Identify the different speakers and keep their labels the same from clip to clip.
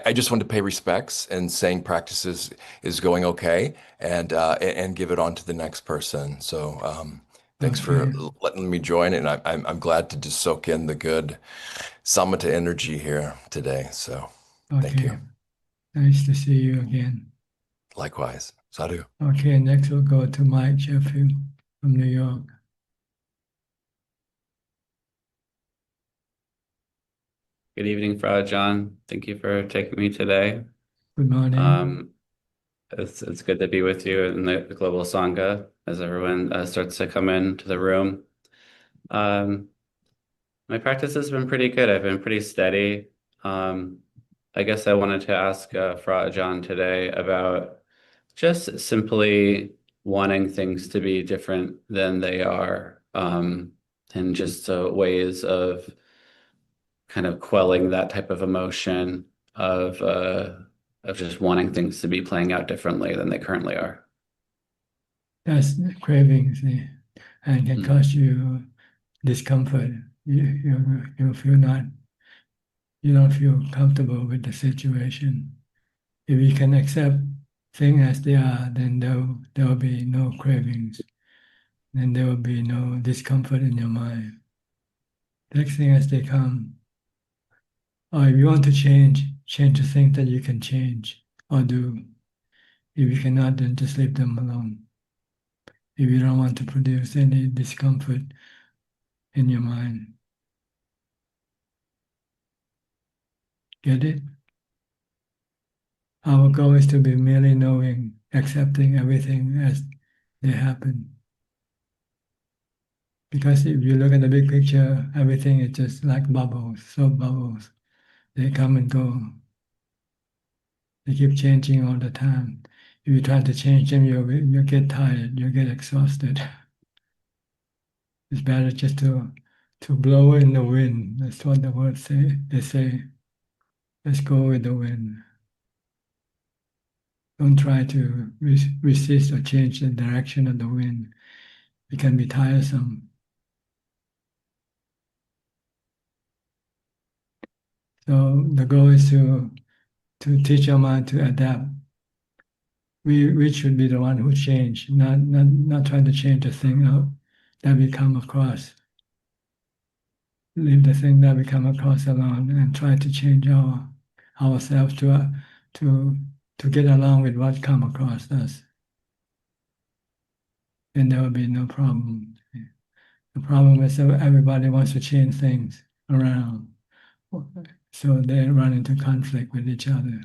Speaker 1: I just want to pay respects and saying is going okay and give it on to the next person. So thanks for
Speaker 2: Okay.
Speaker 1: letting me join, and I'm glad to just soak in the good Samata energy here today. So thank
Speaker 2: Okay.
Speaker 1: you.
Speaker 2: Nice to see you again.
Speaker 1: Likewise. Sadhu.
Speaker 2: Okay, next we'll go to Mike Sheffield from New York.
Speaker 3: Good evening, Frau John. Thank you for taking me today.
Speaker 2: Good morning.
Speaker 3: Um, it's good to be with you in the Global Sangha as everyone starts to come into the room. Um, my practice has been pretty good. I've been pretty steady. Um, I guess I wanted to ask Frau John today about just simply wanting things to be different than they are, and just ways of kind of quelling that type of emotion of uh, of just wanting things to be playing out differently than they currently are.
Speaker 2: That's cravings and can
Speaker 3: Mm.
Speaker 2: cause you discomfort. You feel not, you don't feel comfortable with the situation. If you can accept things as they are, then there will be no cravings. Then there will be no discomfort in your mind. Take things as they come. Or if you want to change the things that you can change or do. If you cannot, then just leave them alone. If you don't want to produce any discomfort in your mind. Get it? Our goal is to be merely knowing, accepting everything as they happen. Because if you look at the big picture, everything is just like bubbles, soap bubbles. They come and go. They keep changing all the time. If you try to change them, you get tired, you get exhausted. It's better just to blow in the wind. That's what the words say. They say, let's go with the wind. Don't try to resist or change the direction of the wind. It can be tiresome. So the goal is to teach our mind to adapt. We should be the one who change, not trying to change the thing out that we come across. Leave the thing that we come across alone and try to change ourselves to to get along with what come across us. Then there will be no problem. The problem is that everybody wants to change things around. So they run into conflict with each other.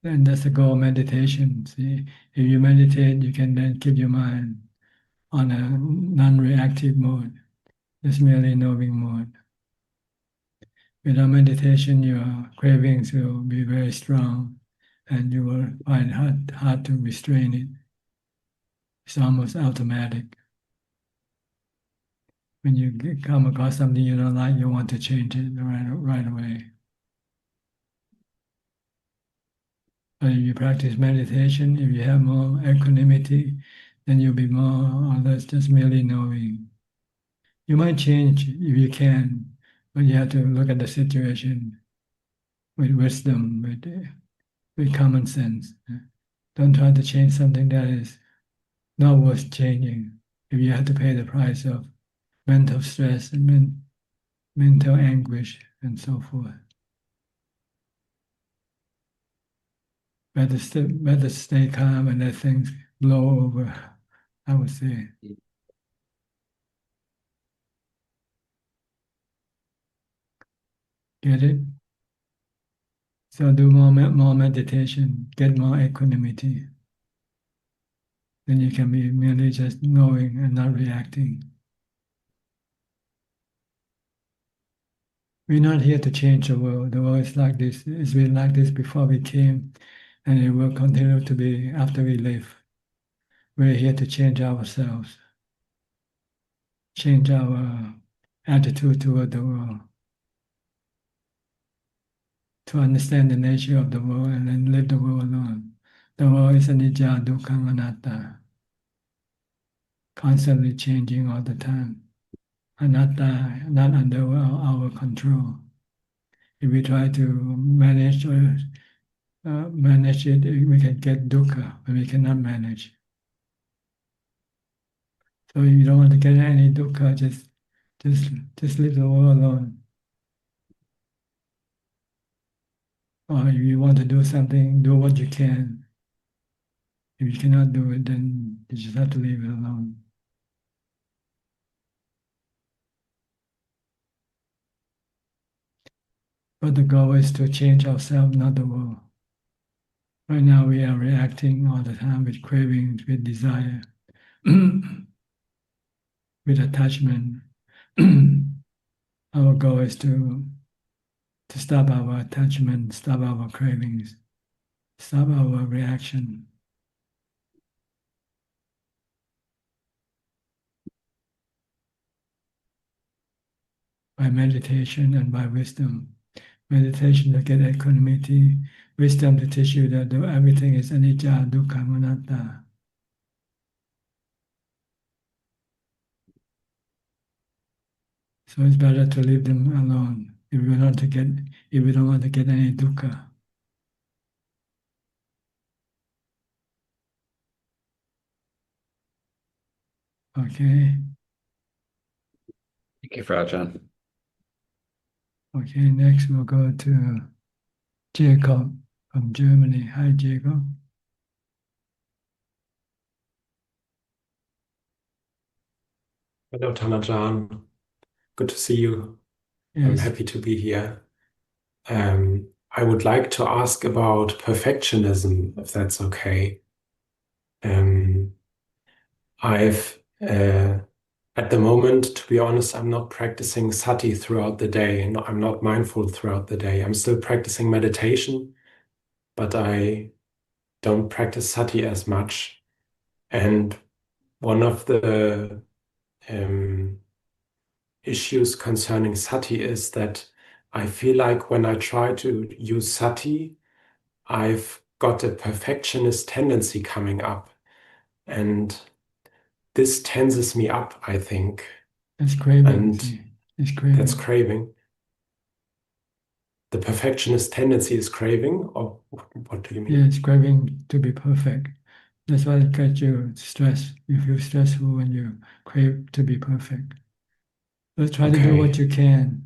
Speaker 2: And that's the goal of meditation. See, if you meditate, you can then keep your mind on a non-reactive mode, just merely knowing mode. Without meditation, your cravings will be very strong and you will find it hard to restrain it. It's almost automatic. When you come across something you don't like, you want to change it right away. But if you practice meditation, if you have more equanimity, then you'll be more or less just merely knowing. You might change if you can, but you have to look at the situation with wisdom, with common sense. Don't try to change something that is not worth changing if you have to pay the price of mental stress and mental anguish and so forth. Better stay calm and let things blow over, I would say. Get it? So do more meditation, get more equanimity. Then you can be merely just knowing and not reacting. We're not here to change the world. The world is like this. It's been like this before we came, and it will continue to be after we leave. We're here to change ourselves, change our attitude toward the world, to understand the nature of the world and then leave the world alone. The world is anicca, dukkha, anatta, constantly changing all the time. anatta, not under our control. If we try to manage or manage it, we can get dukkha, but we cannot manage. So if you don't want to get any dukkha, just leave the world alone. Or if you want to do something, do what you can. If you cannot do it, then you just have to leave it alone. But the goal is to change ourselves, not the world. Right now, we are reacting all the time with cravings, with desire, with attachment. Our goal is to stop our attachment, stop our cravings, stop our reaction. By meditation and by wisdom. Meditation to get equanimity, wisdom to teach you that everything is anicca, dukkha, anatta. So it's better to leave them alone if we don't want to get any dukkha. Okay.
Speaker 3: Thank you for Ajahn.
Speaker 2: Okay, next we'll go to Jacob from Germany. Hi, Jacob.
Speaker 4: Hello, Tanajan. Good to see you. I'm
Speaker 2: Yes,
Speaker 4: happy to be here. I would like to ask about perfectionism, if that's okay. I've at the moment, to be honest, I'm not practicing sati throughout the day. I'm not mindful throughout the day. I'm still practicing meditation, but I don't practice sati as much. And one of the issues concerning sati is that I feel like when I try to use sati, I've got a perfectionist tendency coming up, and this tenses me up, I think,
Speaker 2: it's craving.
Speaker 4: and
Speaker 2: See, it's craving.
Speaker 4: that's craving. The perfectionist tendency is craving, or what do you mean?
Speaker 2: Yeah, it's craving to be perfect. That's why it gets you stressed. You feel stressful when you crave to be perfect. Let's try to do what
Speaker 4: Okay.
Speaker 2: you can.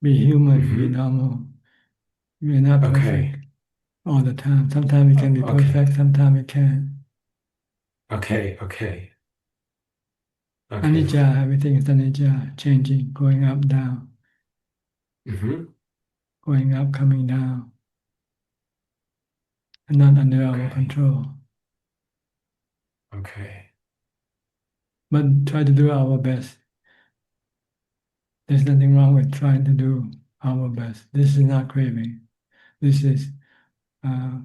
Speaker 2: Be human, be
Speaker 4: Mm-hmm.
Speaker 2: normal. We're not perfect
Speaker 4: Okay.
Speaker 2: all the time. Sometimes we can be
Speaker 4: Okay.
Speaker 2: perfect, sometimes we can't.
Speaker 4: Okay. Okay. Okay.
Speaker 2: Anicca, everything is anicca, changing, going up, down,
Speaker 4: Mm-hmm.
Speaker 2: going up, coming down, and not under our
Speaker 4: Okay.
Speaker 2: control.
Speaker 4: Okay.
Speaker 2: But try to do our best. There's nothing wrong with trying to do our best. This is not craving. This is uh,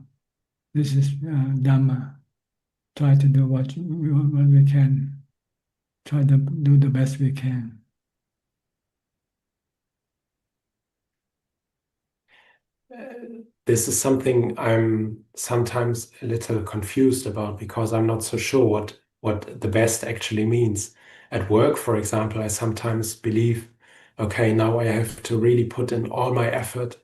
Speaker 2: Dhamma. Try to do what we can. Try to do the best we can.
Speaker 4: This is something I'm sometimes a little confused about because I'm not so sure what the best actually means. At work, for example, I sometimes believe, okay, now I have to really put in all my effort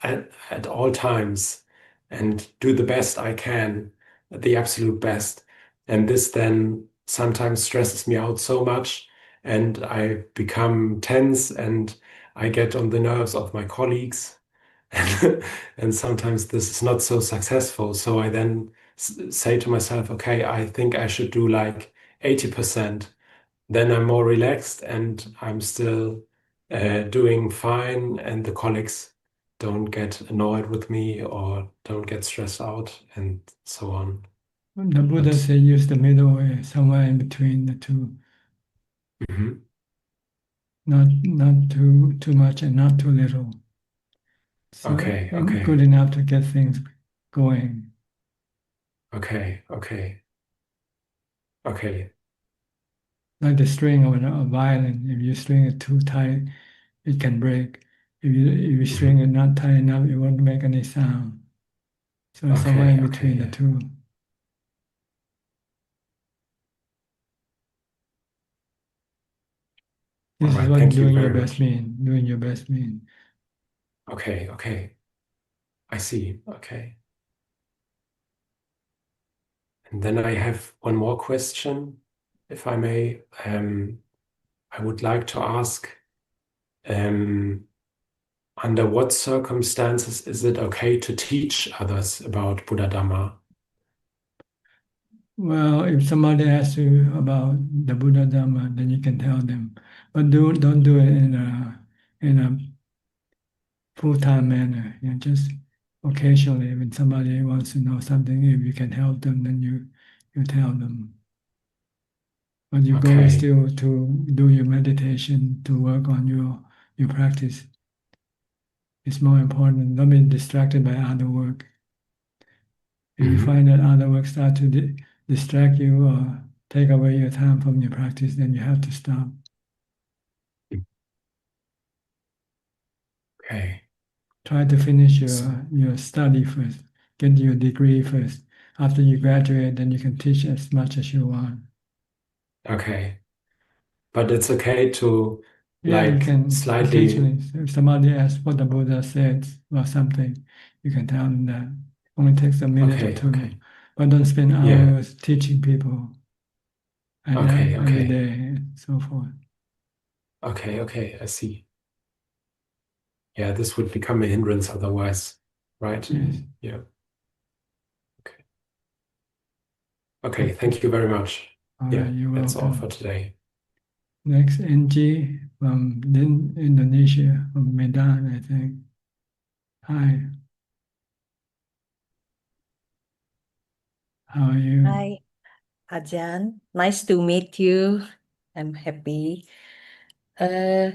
Speaker 4: at all times and do the best I can, the absolute best. And this then sometimes stresses me out so much, and I become tense and I get on the nerves of my colleagues. And sometimes this is not so successful. So I then say to myself, okay, I think I should do like 80%. Then I'm more relaxed and I'm still doing fine, and the colleagues don't get annoyed with me or don't get stressed out and so on.
Speaker 2: The Buddha
Speaker 4: But
Speaker 2: said use the middle way, somewhere in between the two.
Speaker 4: mhm.
Speaker 2: Not too much and not too little. So
Speaker 4: Okay,
Speaker 2: good
Speaker 4: okay,
Speaker 2: enough to get things going.
Speaker 4: okay, okay, okay.
Speaker 2: Like the string of a violin. If you string it too tight, it can break. If you string
Speaker 4: Mhm.
Speaker 2: it not tight enough, it won't make any sound. So it's somewhere
Speaker 4: Okay,
Speaker 2: in
Speaker 4: okay,
Speaker 2: between the
Speaker 4: yeah.
Speaker 2: two. This is
Speaker 4: right.
Speaker 2: what
Speaker 4: Thank you
Speaker 2: doing your
Speaker 4: very
Speaker 2: best
Speaker 4: much.
Speaker 2: mean. Doing your best mean.
Speaker 4: Okay, okay. I see. Okay. And then I have one more question, if I may. I would like to ask, under what circumstances is it okay to teach others about Buddha Dhamma?
Speaker 2: Well, if somebody asks you about the Buddha Dhamma, then you can tell them, but don't do it in a full-time manner. You know, just occasionally when somebody wants to know something, if you can help them, then you tell them. But your goal is
Speaker 4: Okay.
Speaker 2: still to do your meditation, to work on your practice. It's more important. Don't be distracted by other work. If you
Speaker 4: Mhm.
Speaker 2: find that other work start to distract you or take away your time from your practice, then you have to stop.
Speaker 4: Okay.
Speaker 2: Try to finish
Speaker 4: So,
Speaker 2: your study first. Get your degree first. After you graduate, then you can teach as much as you want.
Speaker 4: okay. But it's okay to
Speaker 2: Yeah, you
Speaker 4: like
Speaker 2: can
Speaker 4: slightly,
Speaker 2: occasionally, if somebody asks what the Buddha said or something, you can tell them that. Only takes a minute or
Speaker 4: okay,
Speaker 2: two,
Speaker 4: okay.
Speaker 2: but don't spend
Speaker 4: Yeah.
Speaker 2: hours teaching people and
Speaker 4: Okay,
Speaker 2: every
Speaker 4: okay.
Speaker 2: day and so forth.
Speaker 4: Okay, okay. I see. Yeah, this would become a hindrance otherwise, right?
Speaker 2: Yes.
Speaker 4: Yeah. Okay. Okay, thank you very much.
Speaker 2: All
Speaker 4: Yeah,
Speaker 2: right, you're
Speaker 4: that's all for
Speaker 2: welcome.
Speaker 4: today.
Speaker 2: Next, NG from Indonesia, from Medan, I think. Hi, how are you?
Speaker 5: Hi, Ajaan. Nice to meet you. I'm happy. Uh,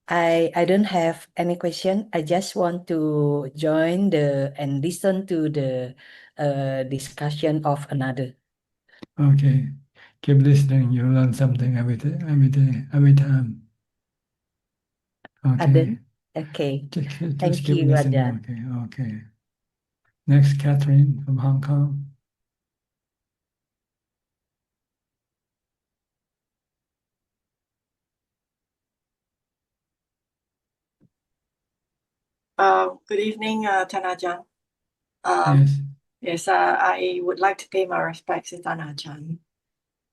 Speaker 5: I don't have any question. I just want to join and listen to the discussion of another.
Speaker 2: Okay, keep listening. You learn something every day, every time. Okay,
Speaker 5: Other. Okay.
Speaker 2: just
Speaker 5: Thank
Speaker 2: keep
Speaker 5: you,
Speaker 2: listening.
Speaker 5: Ajaan.
Speaker 2: Okay, okay. Next, Catherine from Hong Kong.
Speaker 6: Good evening, Tanajan.
Speaker 2: Yes.
Speaker 6: Yes, I would like to pay my respects to Tanajan.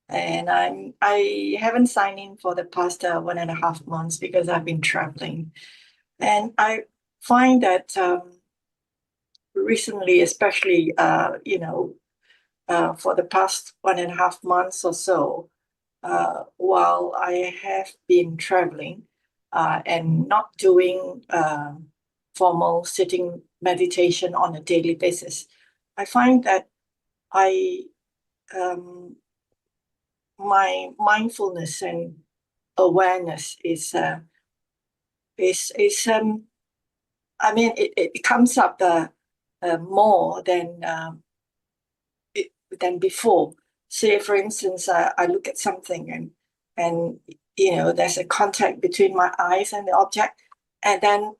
Speaker 6: And I haven't signed in for the past 1.5 months because I've been traveling. And I find that recently, especially, for the past 1.5 months or so, while I have been traveling and not doing formal sitting meditation on a daily basis, I find that I my mindfulness and awareness is I mean it comes up more than before. Say, for instance, I look at something and there's a contact between my eyes and the object, and then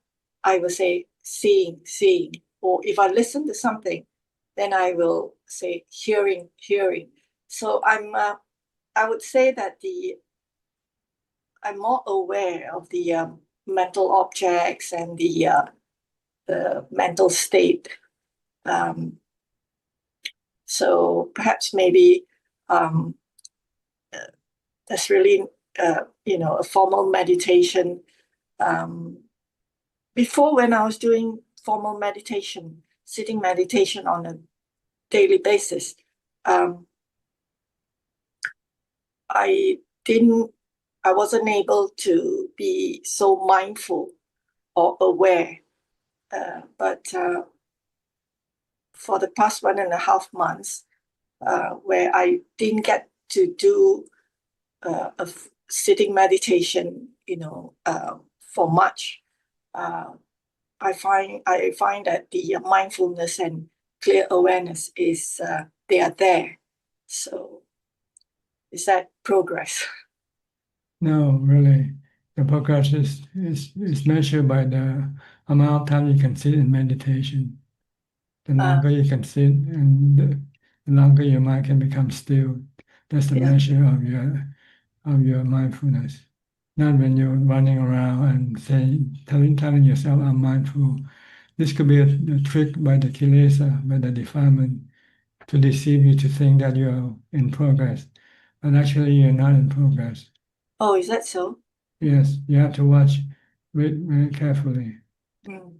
Speaker 6: I will say seeing, or if I listen to something, then I will say hearing. So I would say that I'm more aware of the mental objects and the mental state. Um, so perhaps maybe um, that's really a formal meditation. Before, when I was doing formal meditation, sitting meditation on a daily basis, I didn't I wasn't able to be so mindful or aware. But for the past 1.5 months, where I didn't get to do a sitting meditation, for much, I find that the mindfulness and clear awareness is they are there. So is that progress?
Speaker 2: No, really. The progress is measured by the amount of time you can sit in meditation. The longer you can sit and the longer your mind can become still. That's the
Speaker 6: Yeah.
Speaker 2: measure of your mindfulness. not when you're running around and telling yourself, I'm mindful. This could be a trick by the kilesa, by the defilement, to deceive you to think that you're in progress, but actually you're not in progress.
Speaker 6: Oh, is that so?
Speaker 2: Yes, you have to watch very carefully.
Speaker 6: Mm.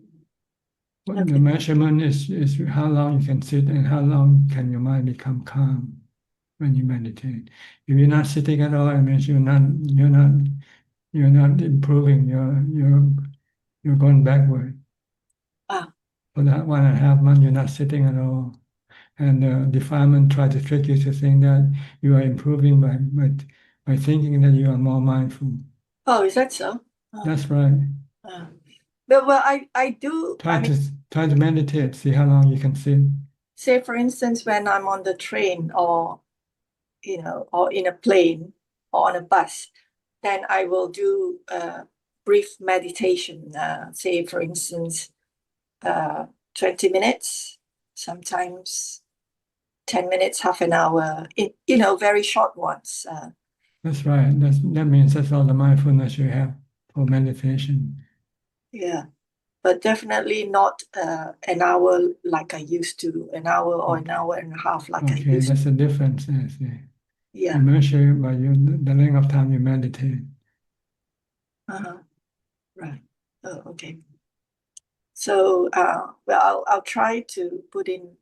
Speaker 2: What
Speaker 6: Okay.
Speaker 2: the measurement is how long you can sit and how long can your mind become calm when you meditate. If you're not sitting at all, it means you're not improving. You're going backward.
Speaker 6: Ah,
Speaker 2: For that 1.5 months, you're not sitting at all. And defilement try to trick you to think that you are improving by thinking that you are more mindful.
Speaker 6: oh, is that so? Oh,
Speaker 2: That's right.
Speaker 6: well, I do. I mean,
Speaker 2: Try to meditate. See how long you can sit.
Speaker 6: say for instance, when I'm on the train or or in a plane or on a bus, then I will do brief meditation. Say for instance, 20 minutes, sometimes 10 minutes, half an hour. Very short ones.
Speaker 2: That's right. That means that's all the mindfulness you have for meditation.
Speaker 6: Yeah, but definitely not an hour like I used to, an hour or an hour and a half like I
Speaker 2: Okay,
Speaker 6: used to.
Speaker 2: that's the difference. I see.
Speaker 6: Yeah.
Speaker 2: You measure by the length of time you meditate.
Speaker 6: Uh-huh. Right. Oh, okay. So, well, I'll try to put in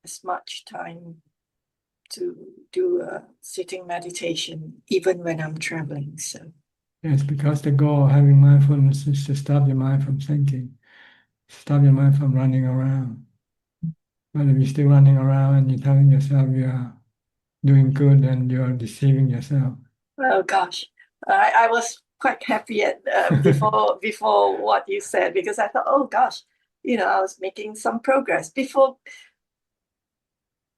Speaker 6: as much time to do a sitting meditation, even when I'm traveling. So,
Speaker 2: Yes, because the goal of having mindfulness is to stop your mind from thinking, stop your mind from running around. But if you're still running around and you're telling yourself you are doing good and you're deceiving yourself.
Speaker 6: oh gosh, I was quite happy at before what you said, because I thought, oh gosh, I was making some progress before.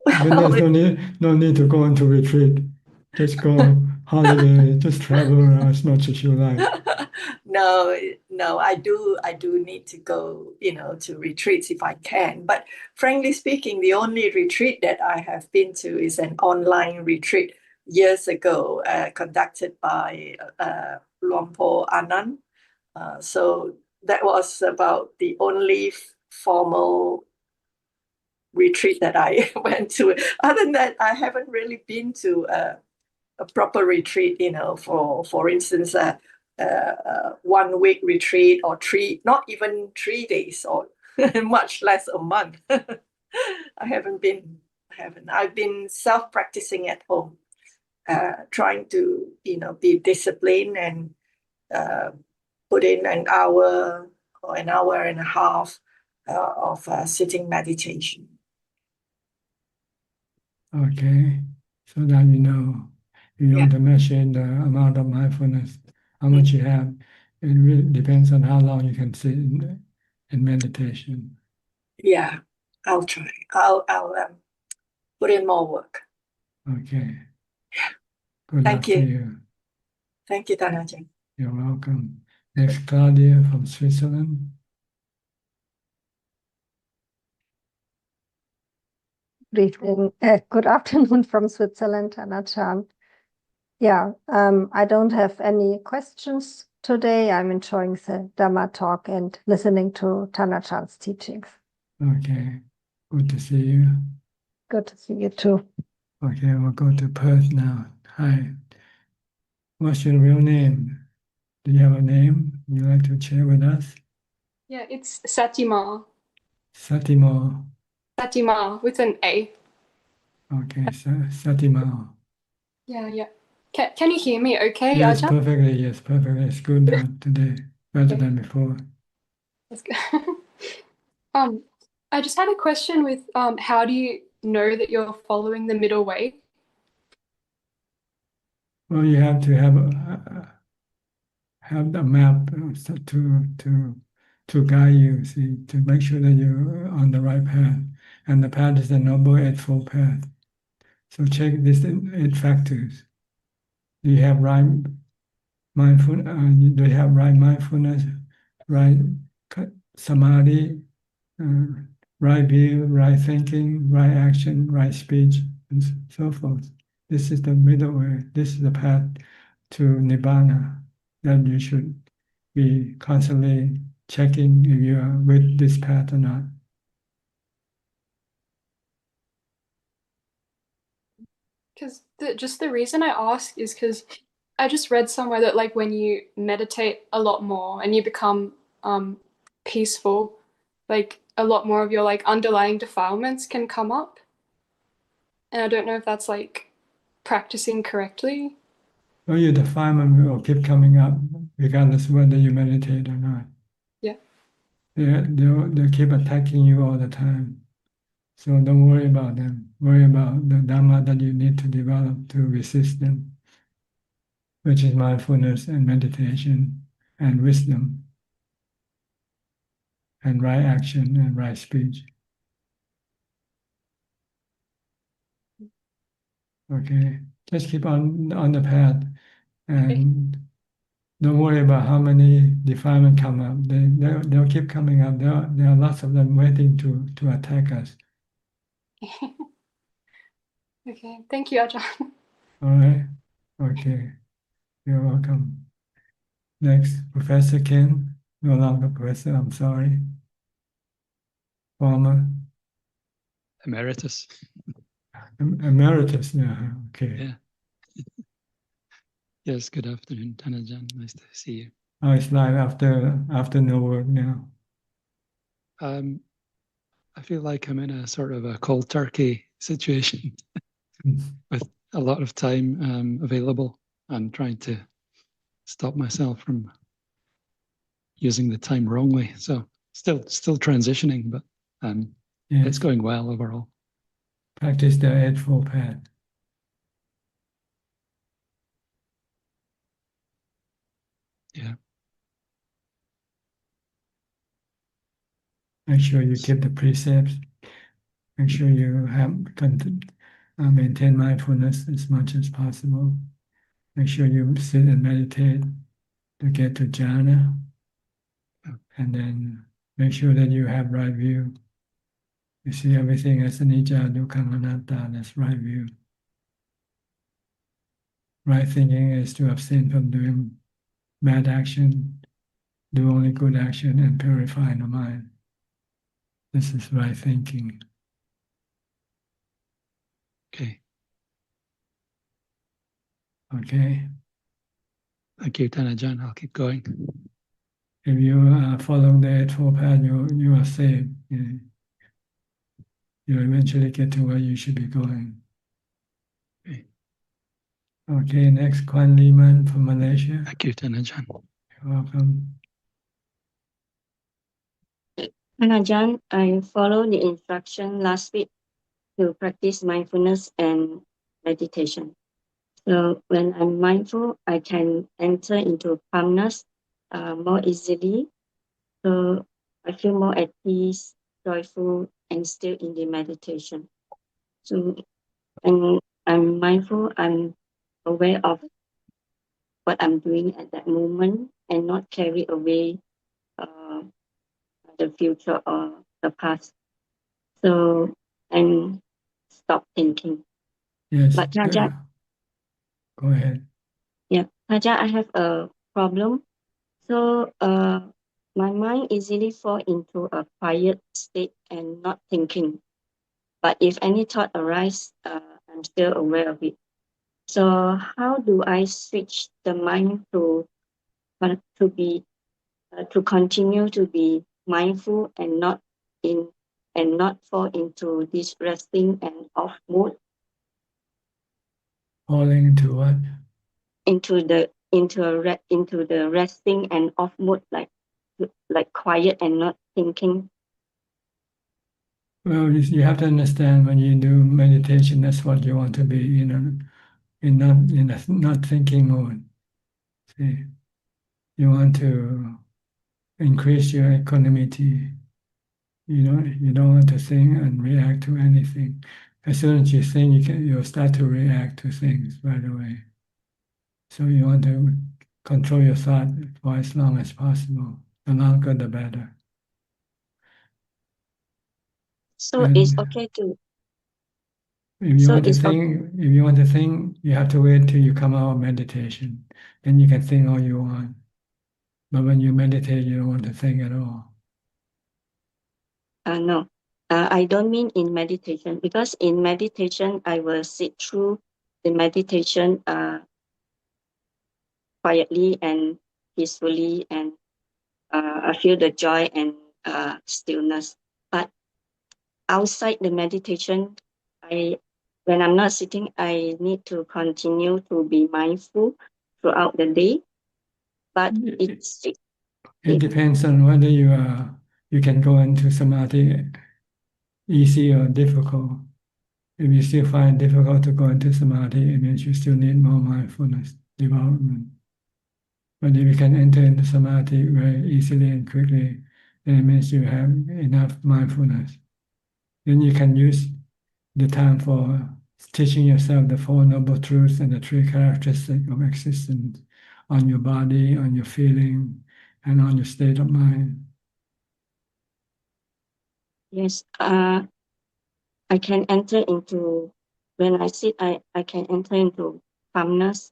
Speaker 2: Then there's no need to go into retreat. Just go holiday, just travel around as much as you like.
Speaker 6: No, I do need to go, to retreats if I can. But frankly speaking, the only retreat that I have been to is an online retreat years ago, conducted by Luampo Anand. So that was about the only formal retreat that I went to. Other than that, I haven't really been to a proper retreat, for instance, a 1 week retreat or not even 3 days, or much less a month. I haven't been. I've been self-practicing at home, trying to, be disciplined and put in an hour or an hour and a half of sitting meditation.
Speaker 2: Okay, so now you know. You
Speaker 6: Yeah.
Speaker 2: want to measure the amount of mindfulness, how much you have. It really depends on how long you can sit in meditation.
Speaker 6: Yeah, I'll try. I'll put in more work.
Speaker 2: Okay. Good
Speaker 6: Thank
Speaker 2: luck to
Speaker 6: you.
Speaker 2: you.
Speaker 6: Thank you, Tan Ajahn.
Speaker 2: You're welcome. Next, Claudia from Switzerland.
Speaker 7: Good afternoon from Switzerland, Ajaan. Yeah, I don't have any questions today. I'm enjoying the Dhamma talk and listening to Ajaan's teachings.
Speaker 2: Okay, good to see you.
Speaker 7: Good to see you too.
Speaker 2: Okay, we'll go to Perth now. Hi. What's your real name? Do you have a name you'd like to share with us?
Speaker 8: Yeah, it's Satima.
Speaker 2: Satimo.
Speaker 8: Satima with an A.
Speaker 2: Okay, Satimo.
Speaker 8: Yeah. Can you hear me okay,
Speaker 2: Yes,
Speaker 8: Ajahn?
Speaker 2: perfectly. Yes, perfectly. It's good now today, better than before.
Speaker 8: That's good. I just had a question with how do you know that you're following the middle way?
Speaker 2: Well, you have to have the map to guide you, see, to make sure that you're on the right path. And the path is the Noble Eightfold Path. So check these 8 factors. Do you have right do you have right mindfulness, right samadhi, right view, right thinking, right action, right speech, and so forth? This is the middle way. This is the path to Nibbana. that you should be constantly checking if you are with this path or not.
Speaker 8: Because just the reason I ask is because I just read somewhere that like when you meditate a lot more and you become peaceful, like a lot more of your like underlying defilements can come up. And I don't know if that's like practicing correctly.
Speaker 2: Well, your defilement will keep coming up regardless whether you meditate or not.
Speaker 8: Yeah.
Speaker 2: They'll keep attacking you all the time. So don't worry about them. Worry about the Dhamma that you need to develop to resist them, which is mindfulness and meditation and wisdom and right action and right speech. Okay, just keep on the path and don't worry about how many defilements come up. They'll keep coming up. There are lots of them waiting to attack us.
Speaker 8: Okay, thank you, Ajahn.
Speaker 2: All right. Okay. You're welcome. Next, Professor Ken. No longer professor, I'm sorry. Former
Speaker 9: Emeritus.
Speaker 2: emeritus now. Okay.
Speaker 9: Yeah. Yes, good afternoon, Tanajan. Nice to see you.
Speaker 2: How is life after no work now?
Speaker 9: I feel like I'm in a sort of a cold turkey situation with a lot of time available. I'm trying to stop myself from using the time wrongly. So still transitioning, but
Speaker 2: Yes.
Speaker 9: it's going well overall.
Speaker 2: Practice the Eightfold Path.
Speaker 9: Yeah.
Speaker 2: Make sure you keep the precepts. Make sure you maintain mindfulness as much as possible. Make sure you sit and meditate to get to jhana. And then make sure that you have right view. You see everything as anicca, dukkha, anatta, that's right view. Right thinking is to abstain from doing bad action, do only good action, and purify the mind. This is right thinking.
Speaker 9: Okay.
Speaker 2: Okay?
Speaker 9: Thank you, Tanajan. I'll keep going.
Speaker 2: If you are following the Eightfold Path, you are saved. You eventually get to where you should be going.
Speaker 9: Okay.
Speaker 2: Okay, next, Kwan Liman from Malaysia.
Speaker 9: Thank you, Tanajan.
Speaker 2: You're welcome.
Speaker 10: Ajahn, I followed the instruction last week to practice mindfulness and meditation. So when I'm mindful, I can enter into calmness more easily. So I feel more at peace, joyful, and still in the meditation. So when I'm mindful, I'm aware of what I'm doing at that moment and not carry away the future or the past. So and stop thinking.
Speaker 2: Yes.
Speaker 10: But Ajahn,
Speaker 2: Go ahead.
Speaker 10: yeah, Ajahn, I have a problem. So my mind easily fall into a quiet state and not thinking. But if any thought arise, I'm still aware of it. So how do I switch the mind to continue to be mindful and not fall into this resting and off mode?
Speaker 2: Falling into what?
Speaker 10: Into the resting and off mode, like quiet and not thinking.
Speaker 2: Well, you have to understand when you do meditation, that's what you want to be, in a not thinking mode. See, you want to increase your equanimity. You don't want to think and react to anything. As soon as you think, you'll start to react to things right away. So you want to control your thought for as long as possible. The longer, the better.
Speaker 10: So
Speaker 2: And
Speaker 10: it's okay to
Speaker 2: If you
Speaker 10: So
Speaker 2: want to
Speaker 10: it's okay.
Speaker 2: think, if you want to think, you have to wait till you come out of meditation. Then you can think all you want. But when you meditate, you don't want to think at all.
Speaker 10: No, I don't mean in meditation, because in meditation, I will sit through the meditation quietly and peacefully, and I feel the joy and stillness. But outside the meditation, when I'm not sitting, I need to continue to be mindful throughout the day. But
Speaker 2: It depends on whether you can go into samadhi easy or difficult. If you still find it difficult to go into samadhi, it means you still need more mindfulness development. But if you can enter into samadhi very easily and quickly, then it means you have enough mindfulness. Then you can use the time for teaching yourself the Four Noble Truths and the three characteristics of existence on your body, on your feeling, and on your state of mind.
Speaker 10: yes, I can enter into, when I sit, I can enter into calmness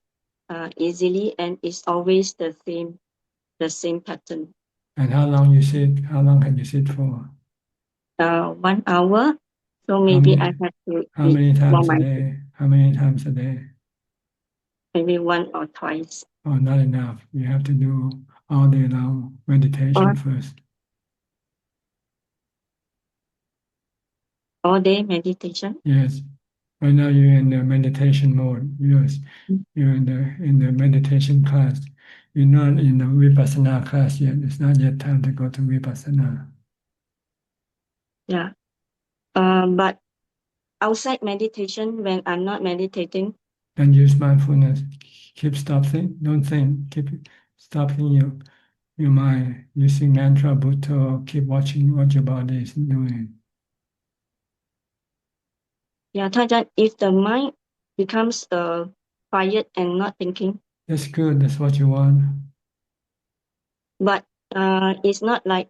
Speaker 10: easily, and it's always the same pattern.
Speaker 2: And how long you sit? How long can you sit for?
Speaker 10: 1 hour. So maybe I have to
Speaker 2: How
Speaker 10: eat
Speaker 2: many times
Speaker 10: more
Speaker 2: a day? How many times a day?
Speaker 10: maybe 1 or twice.
Speaker 2: Oh, not enough. You have to do all day long meditation
Speaker 10: Or
Speaker 2: first.
Speaker 10: all day meditation.
Speaker 2: Yes. Right now you're in the meditation mode. Yes. You're in the meditation class. You're not in the vipassana class yet. It's not yet time to go to vipassana.
Speaker 10: Yeah. But outside meditation, when I'm not meditating,
Speaker 2: Then use mindfulness. Keep stopping. Don't think. Keep stopping your mind using mantra, Buddha, or keep watching what your body is doing.
Speaker 10: yeah, Tajan, if the mind becomes quiet and not thinking,
Speaker 2: That's good. That's what you want.
Speaker 10: but it's not like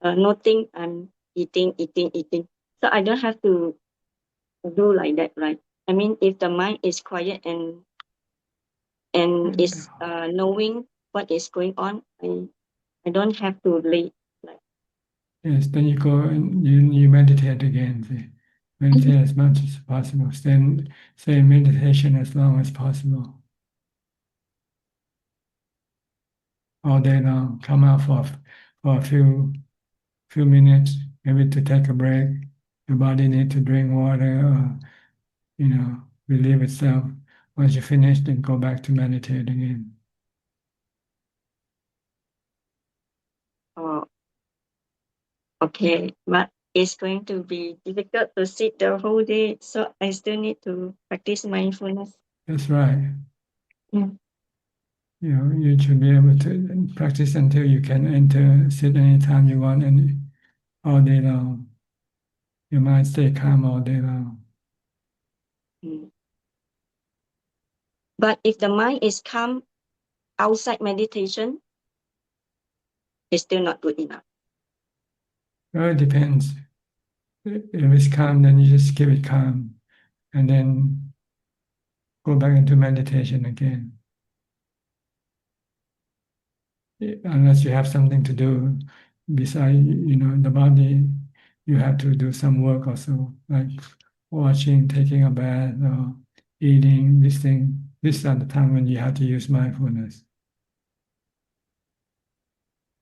Speaker 10: nothing, I'm eating. So I don't have to do like that, right? I mean, if the mind is quiet and is knowing what is going on, I don't have to lay like.
Speaker 2: Yes, then you go and you meditate again. See? Meditate as much as possible. Stay in meditation as long as possible. All day long. Come out for a few minutes, maybe to take a break. Your body need to drink water or, relieve itself. Once you finish, then go back to meditate again.
Speaker 10: Oh, okay, but it's going to be difficult to sit the whole day, so I still need to practice mindfulness.
Speaker 2: That's right.
Speaker 10: Yeah.
Speaker 2: You should be able to practice until you can sit anytime you want and all day long. Your mind stay calm all day long.
Speaker 10: But if the mind is calm outside meditation, it's still not good enough.
Speaker 2: Well, it depends. If it's calm, then you just keep it calm and then go back into meditation again. Unless you have something to do beside, the body, you have to do some work also, like watching, taking a bath, or eating, this thing. This are the time when you have to use mindfulness.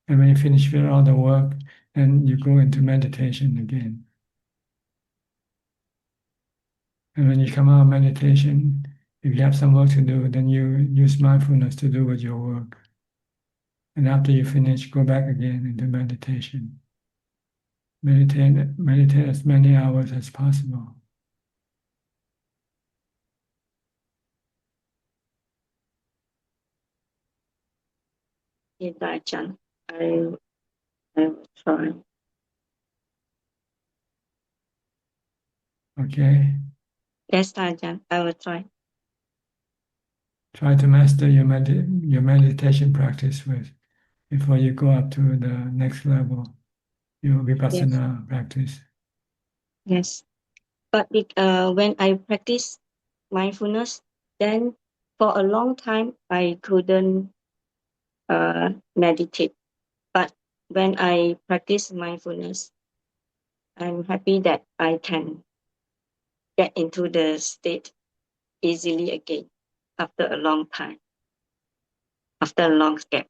Speaker 2: And when you finish with all the work, then you go into meditation again. And when you come out of meditation, if you have some work to do, then you use mindfulness to do with your work. And after you finish, go back again into meditation. Meditate as many hours as possible.
Speaker 10: Yes, Ajahn, I will try.
Speaker 2: Okay?
Speaker 10: Yes, Ajahn, I will try.
Speaker 2: Try to master your meditation practice first before you go up to the next level, your vipassana practice.
Speaker 10: Yes. But when I practice mindfulness, then for a long time I couldn't meditate. But when I practice mindfulness, I'm happy that I can get into the state easily again after a long time, after a long gap.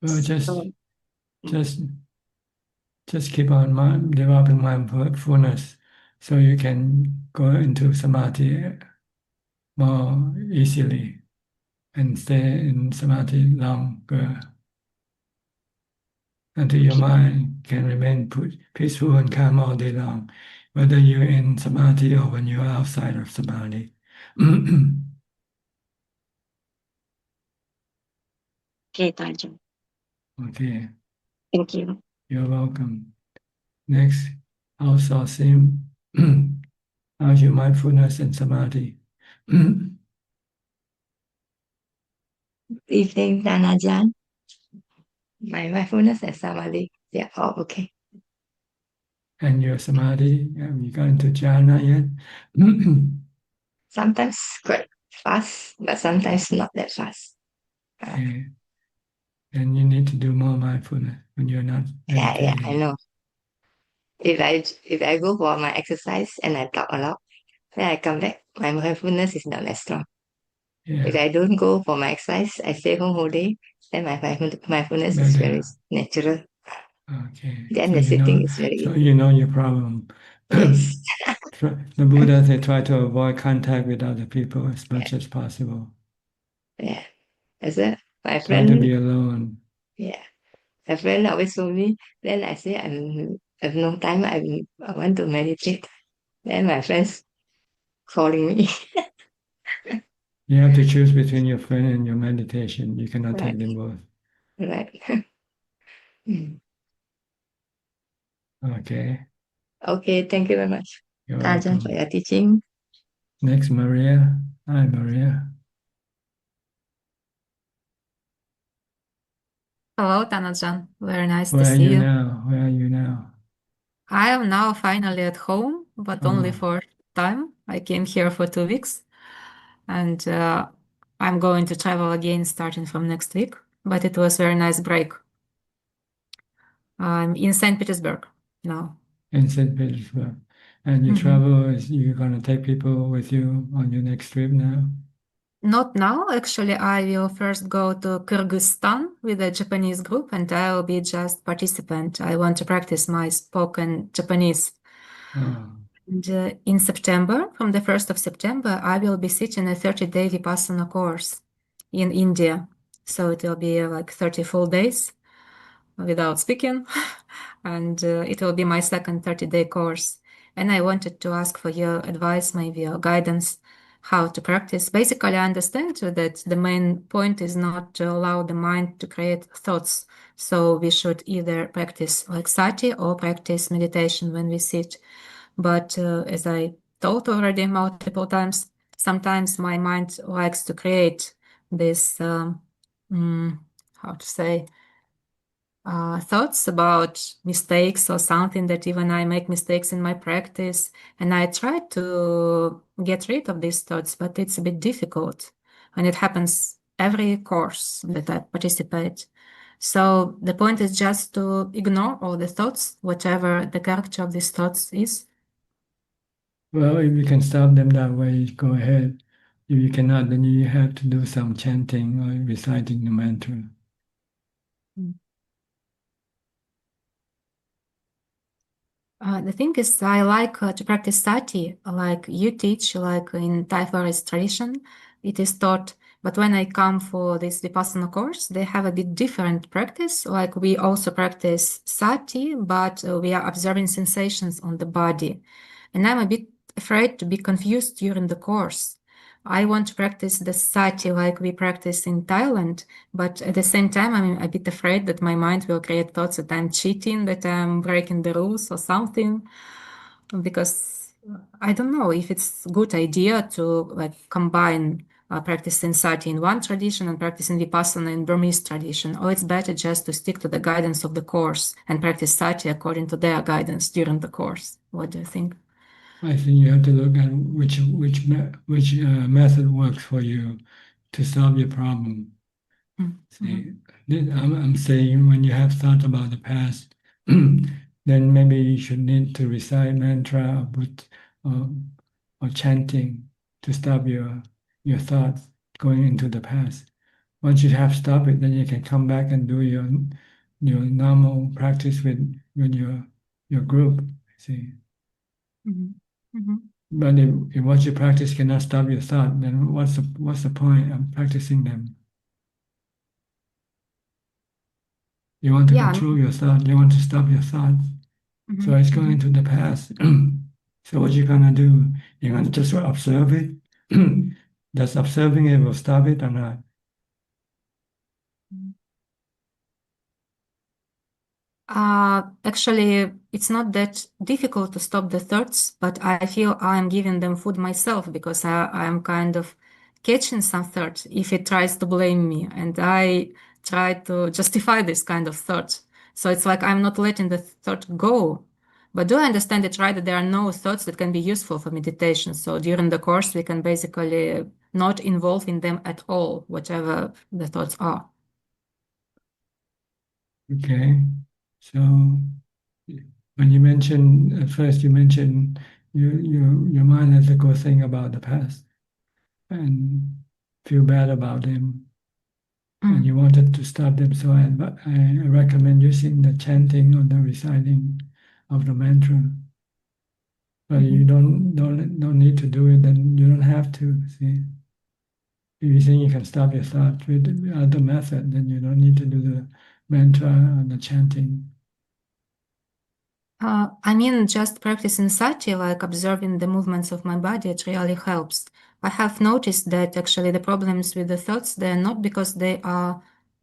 Speaker 2: Well,
Speaker 10: So,
Speaker 2: just keep on developing mindfulness so you can go into samadhi more easily and stay in samadhi longer until your mind can remain peaceful and calm all day long, whether you're in samadhi or when you're outside of samadhi.
Speaker 10: okay, Tajam.
Speaker 2: Okay,
Speaker 10: Thank you.
Speaker 2: you're welcome. Next, outsourcing. How's your mindfulness and samadhi?
Speaker 11: Evening, Ajaan. My mindfulness and samadhi, they're all okay.
Speaker 2: And your samadhi, have you got into jhana yet?
Speaker 11: Sometimes quite fast, but sometimes not that fast.
Speaker 2: Okay. And you need to do more mindfulness when you're not
Speaker 11: Yeah,
Speaker 2: meditating.
Speaker 11: I know. If I go for my exercise and I talk a lot, when I come back, my mindfulness is not as strong. If
Speaker 2: Yeah,
Speaker 11: I don't go for my exercise, I stay home whole day, then my mindfulness is very natural.
Speaker 2: okay.
Speaker 11: Then
Speaker 2: So
Speaker 11: the
Speaker 2: you
Speaker 11: sitting
Speaker 2: know,
Speaker 11: is very
Speaker 2: so you know your problem.
Speaker 11: yes.
Speaker 2: The Buddha, they try to avoid contact with other people as much as possible.
Speaker 11: Yeah. That's it. My
Speaker 2: Try to
Speaker 11: friend,
Speaker 2: be alone.
Speaker 11: yeah. My friend always told me, then I say I've no time, I want to meditate. Then my friends calling me.
Speaker 2: You have to choose between your friend and your meditation. You cannot
Speaker 11: Right.
Speaker 2: take them both.
Speaker 11: Right.
Speaker 2: Okay.
Speaker 11: Okay, thank you very much,
Speaker 2: You're
Speaker 11: Ajahn,
Speaker 2: welcome.
Speaker 11: for your teaching.
Speaker 2: Next, Maria. Hi, Maria.
Speaker 12: Hello, Tanajan. Very nice to
Speaker 2: Where are
Speaker 12: see
Speaker 2: you
Speaker 12: you.
Speaker 2: now? Where are you now?
Speaker 12: I am now finally at home, but only
Speaker 2: Oh,
Speaker 12: for time. I came here for 2 weeks, and I'm going to travel again starting from next week. But it was very nice break. I'm in St. Petersburg now.
Speaker 2: in St. Petersburg. And your travel is you're gonna take people with you on your next trip now?
Speaker 12: Not now, actually. I will first go to Kyrgyzstan with a Japanese group, and I will be just participant. I want to practice my spoken Japanese.
Speaker 2: Oh,
Speaker 12: And in September, from the 1st of September, I will be sitting a 30-day Vipassana course in India. So it will be like 30 full days without speaking. And it will be my second 30-day course. And I wanted to ask for your advice, maybe your guidance, how to practice. Basically, I understand that the main point is not to allow the mind to create thoughts. So we should either practice like sati or practice meditation when we sit. But as I told already multiple times, sometimes my mind likes to create this, how to say, thoughts about mistakes or something that even I make mistakes in my practice. And I try to get rid of these thoughts, but it's a bit difficult. And it happens every course that I participate. So the point is just to ignore all the thoughts, whatever the character of these thoughts is.
Speaker 2: well, if you can stop them that way, go ahead. If you cannot, then you have to do some chanting or reciting the mantra.
Speaker 12: The thing is, I like to practice sati, like you teach, like in Thai forest tradition, it is taught. But when I come for this Vipassana course, they have a bit different practice. Like we also practice sati, but we are observing sensations on the body. And I'm a bit afraid to be confused during the course. I want to practice the sati like we practice in Thailand, but at the same time, I'm a bit afraid that my mind will create thoughts that I'm cheating, that I'm breaking the rules or something, because I don't know if it's a good idea to like combine practicing sati in one tradition and practicing vipassana in Burmese tradition, or it's better just to stick to the guidance of the course and practice sati according to their guidance during the course? What do you think?
Speaker 2: I think you have to look at which method works for you to solve your problem. See, I'm saying when you have thought about the past, then maybe you should need to recite mantra or chanting to stop your thoughts going into the past. Once you have stopped it, then you can come back and do your normal practice with your group. See. But if what you practice cannot stop your thought, then what's the point of practicing them? You want to control your thought. You want to stop your thoughts. So it's going into the past. So what you're gonna do? You're gonna just observe it. Does observing it will stop it or not?
Speaker 12: Actually, it's not that difficult to stop the thoughts, but I feel I'm giving them food myself because I'm kind of catching some thoughts if it tries to blame me, and I try to justify this kind of thought. So it's like I'm not letting the thought go. But do I understand it right that there are no thoughts that can be useful for meditation? So during the course, we can basically not involve in them at all, whatever the thoughts are.
Speaker 2: Okay. So when you mentioned at first, you mentioned your mind has a good thing about the past and feel bad about them, and you wanted to stop them. So I recommend using the chanting or the reciting of the mantra. But you don't need to do it, then you don't have to. See, if you think you can stop your thoughts with other method, then you don't need to do the mantra and the chanting.
Speaker 12: I mean, just practicing sati, like observing the movements of my body, it really helps. I have noticed that actually the problems with the thoughts, they're not because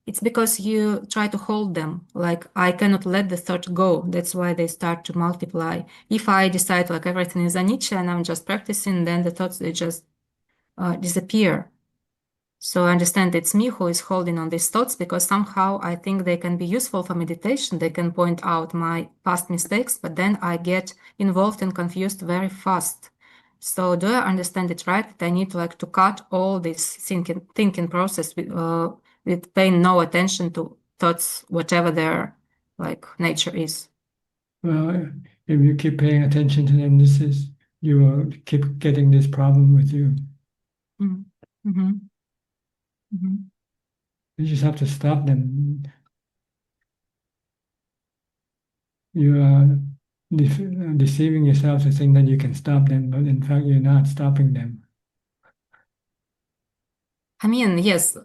Speaker 12: it's because you try to hold them. Like I cannot let the thought go. That's why they start to multiply. If I decide like everything is anicca and I'm just practicing, then the thoughts, they just disappear. So I understand it's me who is holding on these thoughts because somehow I think they can be useful for meditation. They can point out my past mistakes, but then I get involved and confused very fast. So do I understand it right that I need to cut all this thinking process with paying no attention to thoughts, whatever their nature is?
Speaker 2: Well, if you keep paying attention to them, you will keep getting this problem with you. You just have to stop them. You are deceiving yourself to think that you can stop them, but in fact, you're not stopping them.
Speaker 12: I mean, yes,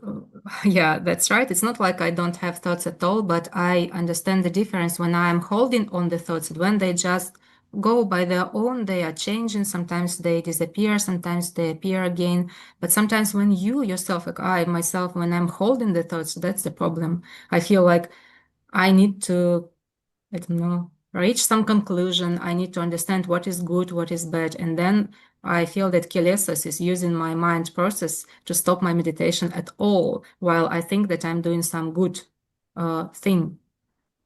Speaker 12: yeah, that's right. It's not like I don't have thoughts at all, but I understand the difference when I'm holding on the thoughts. When they just go by their own, they are changing. Sometimes they disappear, sometimes they appear again. But sometimes when you yourself, like I myself, when I'm holding the thoughts, that's the problem. I feel like I need to, I don't know, reach some conclusion. I need to understand what is good, what is bad. And then I feel that kilesas is using my mind process to stop my meditation at all, while I think that I'm doing some good thing.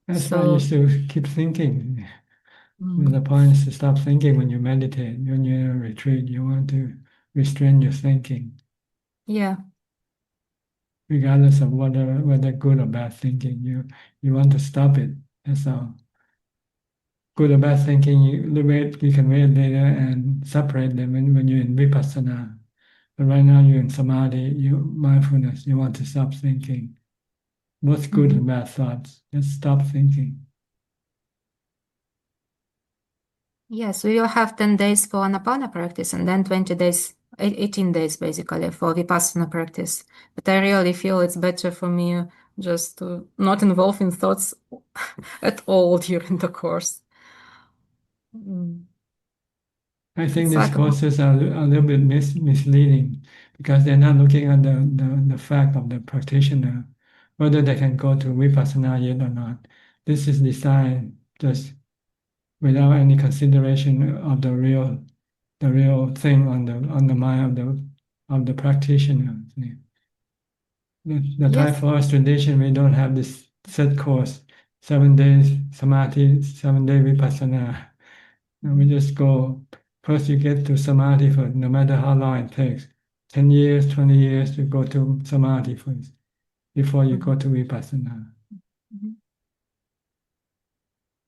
Speaker 2: That's why you still keep thinking. The point is to stop thinking when you meditate. When you're in a retreat, you want to restrain your thinking.
Speaker 12: Yeah.
Speaker 2: Regardless of whether good or bad thinking, you want to stop it. That's all. Good or bad thinking, you can wait later and separate them when you're in vipassana. But right now you're in samadhi, mindfulness, you want to stop thinking. What's good and bad thoughts? Just stop thinking.
Speaker 12: Yes, we will have 10 days for Anapana practice and then 20 days, 18 days basically for Vipassana practice. But I really feel it's better for me just to not involve in thoughts at all during the course.
Speaker 2: I think these courses are a little bit misleading because they're not looking at the fact of the practitioner, whether they can go to Vipassana yet or not. This is designed just without any consideration of the real thing on the mind of the practitioner. The Thai
Speaker 12: Yes.
Speaker 2: forest tradition, we don't have this set course, 7 days samadhi, 7 day vipassana. And we just go, first you get to samadhi first, no matter how long it takes. 10 years, 20 years, you go to samadhi first before you go to vipassana.
Speaker 12: Mhm.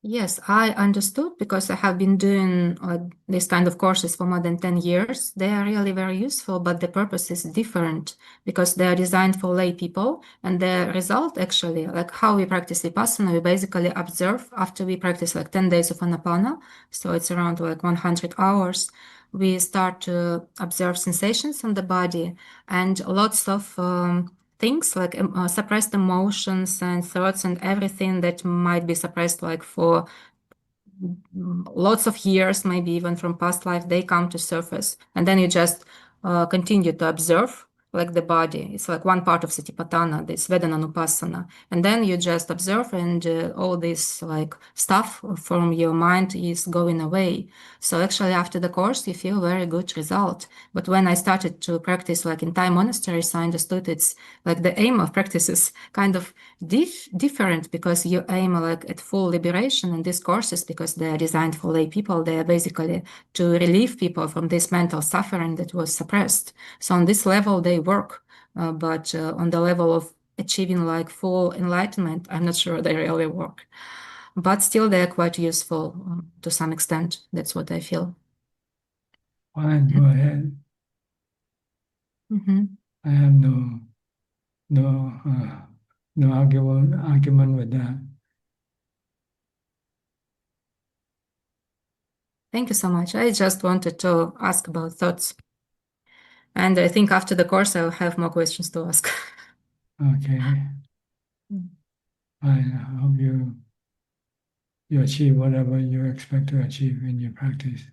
Speaker 12: Yes, I understood because I have been doing these kind of courses for more than 10 years. They are really very useful, but the purpose is different because they are designed for lay people. And the result actually, like how we practice Vipassana, we basically observe after we practice like 10 days of Anapana. So it's around like 100 hours. We start to observe sensations on the body and lots of things like suppressed emotions and thoughts and everything that might be suppressed like for lots of years, maybe even from past life, they come to surface. And then you just continue to observe like the body. It's like one part of Satipatthana, this Vedananupassana. And then you just observe and all this like stuff from your mind is going away. So actually after the course, you feel very good result. But when I started to practice like in Thai monasteries, I understood it's like the aim of practice is kind of different because you aim like at full liberation in these courses because they are designed for lay people. They are basically to relieve people from this mental suffering that was suppressed. So on this level, they work, but on the level of achieving like full enlightenment, I'm not sure they really work. But still, they are quite useful to some extent. That's what I feel.
Speaker 2: Fine, go ahead.
Speaker 12: Mhm.
Speaker 2: I have no argument with that.
Speaker 12: Thank you so much. I just wanted to ask about thoughts. And I think after the course, I'll have more questions to ask.
Speaker 2: Okay.
Speaker 12: Mm.
Speaker 2: Fine. I hope you achieve whatever you expect to achieve in your practice.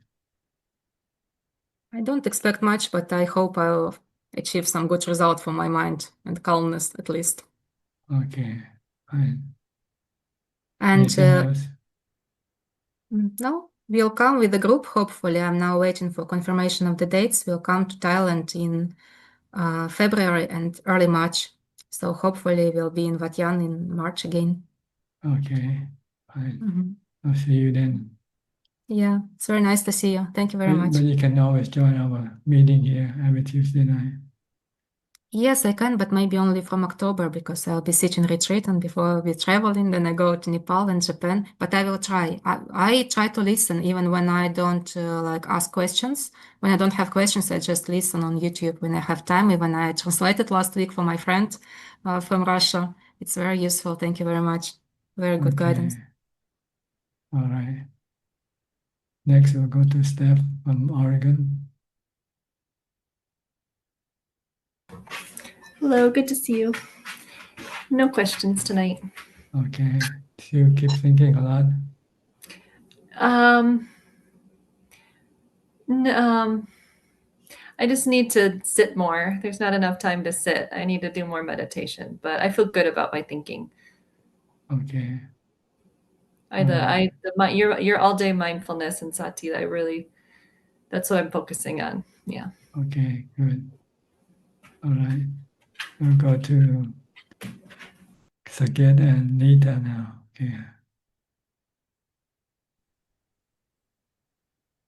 Speaker 12: I don't expect much, but I hope I'll achieve some good result for my mind and calmness at least.
Speaker 2: Okay. Fine.
Speaker 12: And
Speaker 2: Anything else?
Speaker 12: no, we'll come with the group. Hopefully, I'm now waiting for confirmation of the dates. We'll come to Thailand in February and early March. So hopefully, we'll be in Wat Yan in March again.
Speaker 2: Okay. Fine.
Speaker 12: Mhm.
Speaker 2: I'll see you then.
Speaker 12: Yeah, it's very nice to see you. Thank you very much.
Speaker 2: But you can always join our meeting here every Tuesday night.
Speaker 12: Yes, I can, but maybe only from October because I'll be sitting retreat and before I'll be traveling, then I go to Nepal and Japan. But I will try. I try to listen even when I don't like ask questions. When I don't have questions, I just listen on YouTube when I have time. Even I translated last week for my friend from Russia. It's very useful. Thank you very much. Very good guidance.
Speaker 2: Okay. All right. Next, we'll go to Steph from Oregon.
Speaker 13: Hello, good to see you. No questions tonight.
Speaker 2: Okay. So you keep thinking a lot?
Speaker 13: I just need to sit more. There's not enough time to sit. I need to do more meditation, but I feel good about my thinking.
Speaker 2: Okay.
Speaker 13: Your all day mindfulness and sati, that's what I'm focusing on. Yeah.
Speaker 2: Okay, good. All right. We'll go to Saket and Nita now. Okay.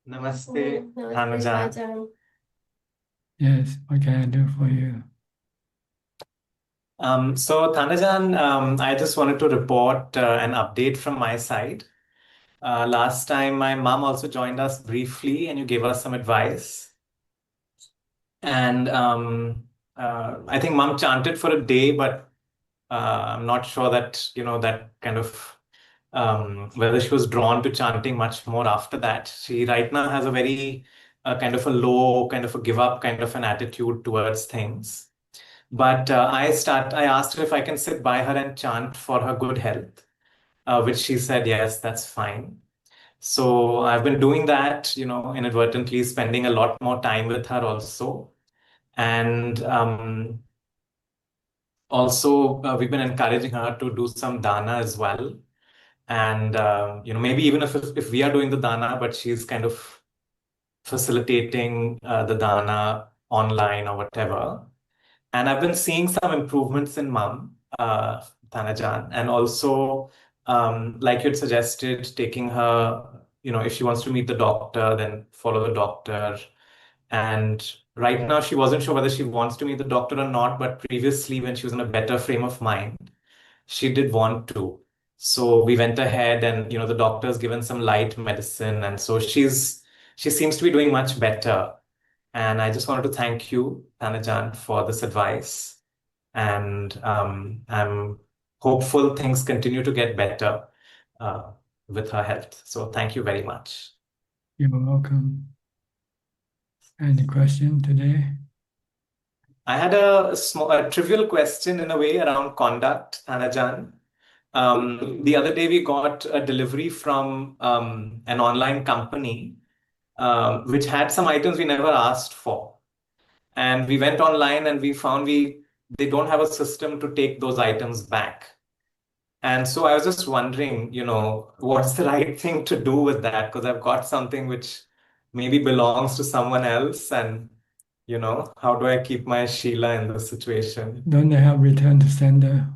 Speaker 14: Namaste, Ajaan.
Speaker 2: Yes, what can I do for you?
Speaker 14: So Thanajan, I just wanted to report an update from my side. Last time, my mom also joined us briefly, and you gave us some advice. And I think mom chanted for a day, but I'm not sure that that kind of whether she was drawn to chanting much more after that. She right now has a very kind of a low, kind of a give up, kind of an attitude towards things. But I asked her if I can sit by her and chant for her good health, which she said, yes, that's fine. So I've been doing that, inadvertently spending a lot more time with her also. And also, we've been encouraging her to do some dana as well. And, maybe even if we are doing the dana, but she's kind of facilitating the dana online or whatever. And I've been seeing some improvements in mum, Tanajan, and also, like you'd suggested, taking her, if she wants to meet the doctor, then follow the doctor. And right now, she wasn't sure whether she wants to meet the doctor or not, but previously, when she was in a better frame of mind, she did want to. So we went ahead and, the doctor's given some light medicine. And so she seems to be doing much better. And I just wanted to thank you, Tanajan, for this advice. And I'm hopeful things continue to get better with her health. So thank you very much.
Speaker 2: You're welcome. Any question today?
Speaker 14: I had a trivial question in a way around conduct, Tanajan. The other day we got a delivery from an online company which had some items we never asked for. And we went online and we found they don't have a system to take those items back. And so I was just wondering, what's the right thing to do with that? Because I've got something which maybe belongs to someone else. And, how do I keep my Sheila in this situation?
Speaker 2: Don't they have return to sender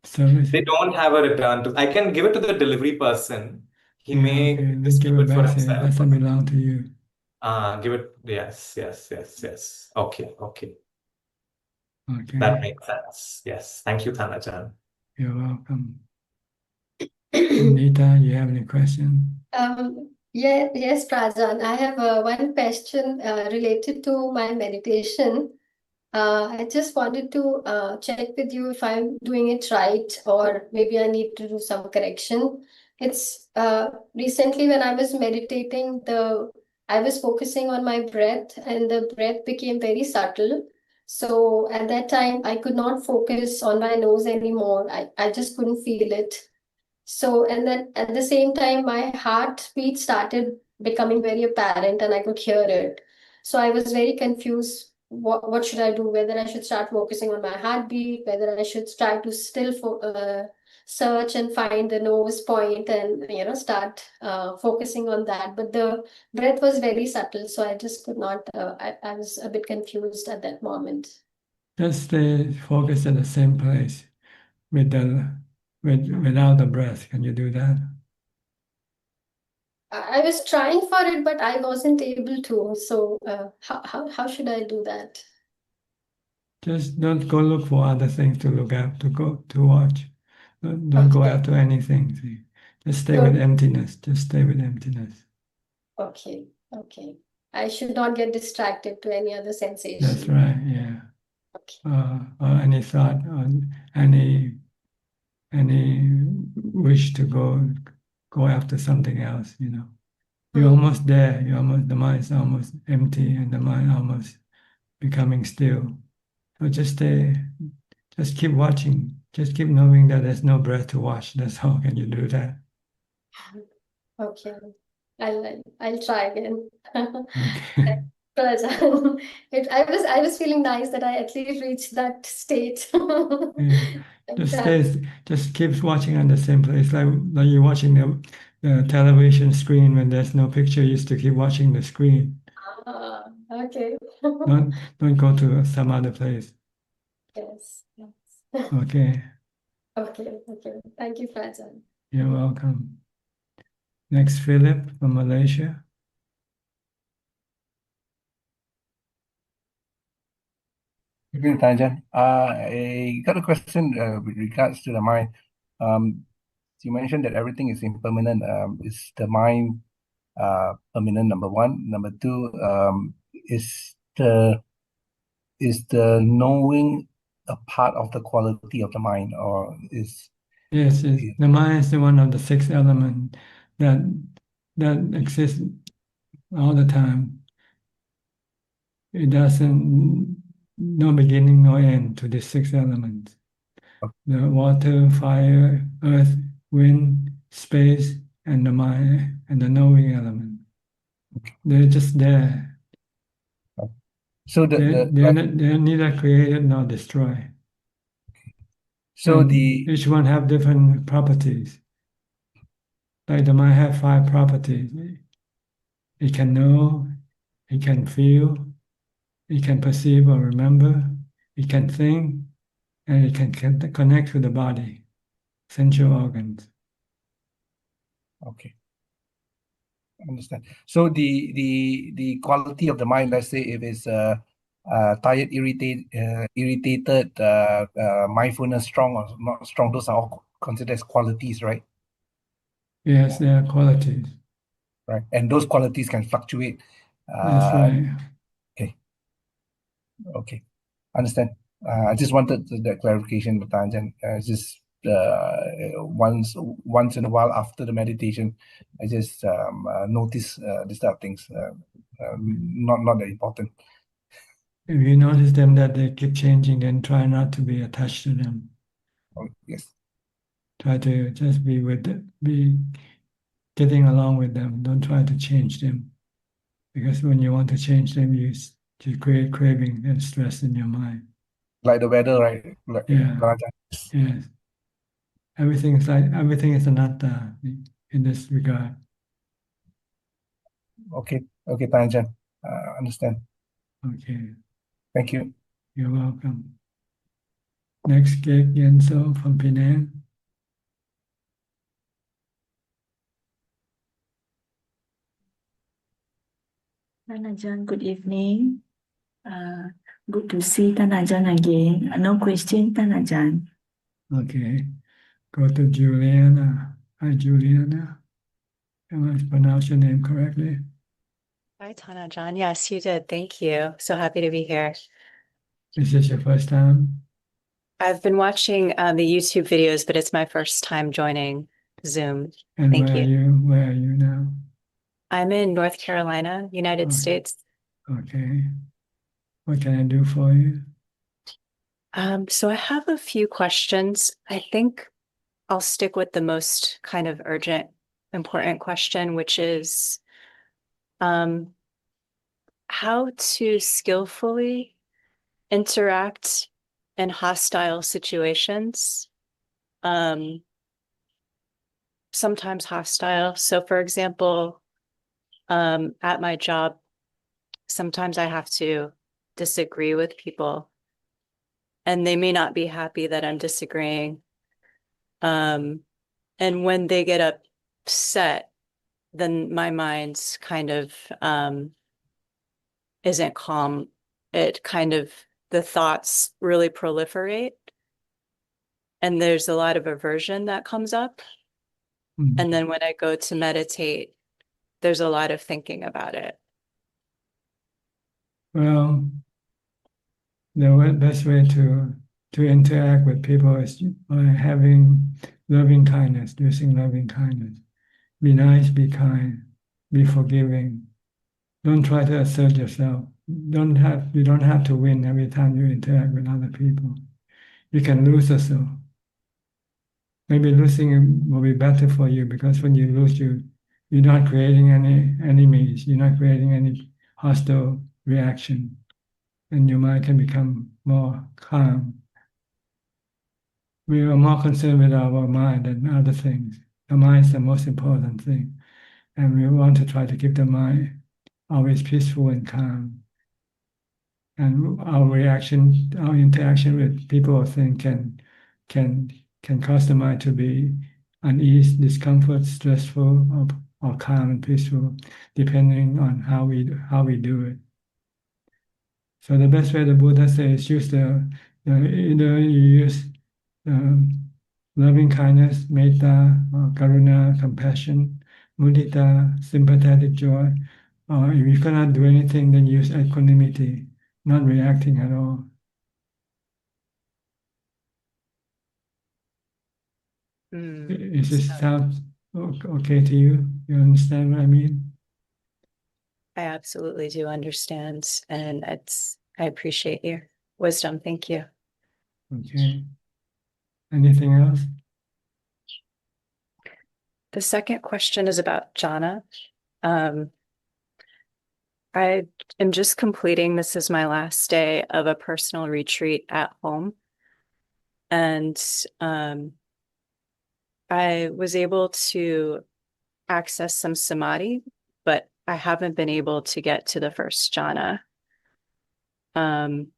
Speaker 2: service?
Speaker 14: They don't have a return to. I can give it to the delivery person. He may
Speaker 2: Okay, then
Speaker 14: just
Speaker 2: give
Speaker 14: keep
Speaker 2: it
Speaker 14: it for
Speaker 2: back. Say it
Speaker 14: himself.
Speaker 2: doesn't belong to you.
Speaker 14: Give it. Yes. Okay.
Speaker 2: Okay.
Speaker 14: That makes sense. Yes. Thank you, Tanajan.
Speaker 2: You're welcome. Nita, you have any question?
Speaker 15: Yes, Prajan. I have one question related to my meditation. I just wanted to check with you if I'm doing it right, or maybe I need to do some correction. It's recently when I was meditating, I was focusing on my breath, and the breath became very subtle. So at that time, I could not focus on my nose anymore. I just couldn't feel it. So, and then at the same time, my heartbeat started becoming very apparent and I could hear it. So I was very confused. What should I do? Whether I should start focusing on my heartbeat, whether I should try to still search and find the nose point and, start focusing on that. But the breath was very subtle. So I just could not, I was a bit confused at that moment.
Speaker 2: Just stay focused at the same place without the breath. Can you do that?
Speaker 15: I was trying for it, but I wasn't able to. So how should I do that?
Speaker 2: Just don't go look for other things to look at, to watch. Don't go after anything. See. Just stay with emptiness. Just stay with emptiness.
Speaker 15: Okay. I should not get distracted to any other sensation.
Speaker 2: That's right. Yeah.
Speaker 15: Okay.
Speaker 2: Or any thought, or any wish to go after something else. You're almost there. The mind is almost empty, and the mind almost becoming still. So just keep watching. Just keep knowing that there's no breath to watch. That's all. Can you do that?
Speaker 15: Okay. I'll try again.
Speaker 2: Okay.
Speaker 15: I was feeling nice that I at least reached that state.
Speaker 2: Yeah. Just keep watching on the same place, like you're watching the television screen when there's no picture. You used to keep watching the screen.
Speaker 15: Okay.
Speaker 2: Don't go to some other place.
Speaker 15: Yes.
Speaker 2: Okay.
Speaker 15: Okay. Thank you, Prajan.
Speaker 2: You're welcome. Next, Philip from Malaysia.
Speaker 16: Good evening, Tanjan. I got a question with regards to the mind. You mentioned that everything is impermanent. Is the mind permanent? Number one. Number two, is the knowing a part of the quality of the mind, or is
Speaker 2: Yes, the mind is one of the 6 elements that exists all the time. It doesn't, no beginning, no end to the 6 elements. The water, fire, earth, wind, space, and the mind, and the knowing element. They're just there.
Speaker 16: So
Speaker 2: they're neither created nor destroyed.
Speaker 16: So
Speaker 2: and each one have different properties. Like the mind have 5 properties. It can know, it can feel, It can perceive or remember, it can think, and it can connect with the body, sensual organs.
Speaker 16: Okay, understand. So the quality of the mind, let's say if it's tired, irritated, mindfulness strong or not strong, those are all considered as qualities, right?
Speaker 2: Yes, there are qualities.
Speaker 16: Right, and those qualities can fluctuate.
Speaker 2: That's right.
Speaker 16: Okay, okay, understand. I just wanted that clarification, Dr. Anjan. Just once in a while after the meditation, I just notice these type of things. Not that important.
Speaker 2: If you notice them that they keep changing, then try not to be attached to them.
Speaker 16: Oh, yes.
Speaker 2: Try to just be with them, be getting along with them. Don't try to change them. Because when you want to change them, you create craving and stress in your mind.
Speaker 16: Like the weather, right? Like,
Speaker 2: Yeah.
Speaker 16: Dr. Anjan.
Speaker 2: Yes. Everything is anatta in this regard.
Speaker 16: Okay, okay, Dr. Anjan. Understand.
Speaker 2: Okay.
Speaker 16: Thank you.
Speaker 2: You're welcome. Next, Kek Yenso from Penang.
Speaker 17: Tanajan, good evening. Good to see Tanajan again. No question, Tanajan.
Speaker 2: Okay. Go to Juliana. Hi, Juliana. Am I pronounce your name correctly?
Speaker 18: Hi, Tanajan. Yes, you did. Thank you. So happy to be here.
Speaker 2: Is this your first time?
Speaker 18: I've been watching the YouTube videos, but it's my first time joining Zoom.
Speaker 2: And
Speaker 18: Thank you.
Speaker 2: Where are you now?
Speaker 18: I'm in North Carolina, United
Speaker 2: Okay.
Speaker 18: States.
Speaker 2: Okay. What can I do for you?
Speaker 18: So I have a few questions. I think I'll stick with the most kind of urgent, important question, which is how to skillfully interact in hostile situations. Sometimes hostile. So for example, at my job, sometimes I have to disagree with people and they may not be happy that I'm disagreeing. And when they get upset, then my mind's kind of isn't calm. It kind of, the thoughts really proliferate and there's a lot of aversion that comes up. And then when I go to meditate, there's a lot of thinking about it.
Speaker 2: Well, the best way to interact with people is by having loving kindness, using loving kindness. Be nice, be kind, be forgiving. Don't try to assert yourself. You don't have to win every time you interact with other people. You can lose also. Maybe losing will be better for you because when you lose, you're not creating any enemies. You're not creating any hostile reaction, and your mind can become more calm. We are more concerned with our mind than other things. The mind is the most important thing, and we want to try to keep the mind always peaceful and calm. And our interaction with people or things can cause the mind to be unease, discomfort, stressful, or calm and peaceful, depending on how we do it. So the best way the Buddha says use either you use loving kindness, metta, or karuna, compassion, mudita, sympathetic joy, or if you cannot do anything, then use equanimity, not reacting at all. Is this sound okay to you? You understand what I mean?
Speaker 18: I absolutely do understand. And I appreciate your wisdom. Thank you.
Speaker 2: Okay. Anything else?
Speaker 18: The second question is about jhana. I am just completing, this is my last day of a personal retreat at home. And I was able to access some samadhi, but I haven't been able to get to the first jhana. And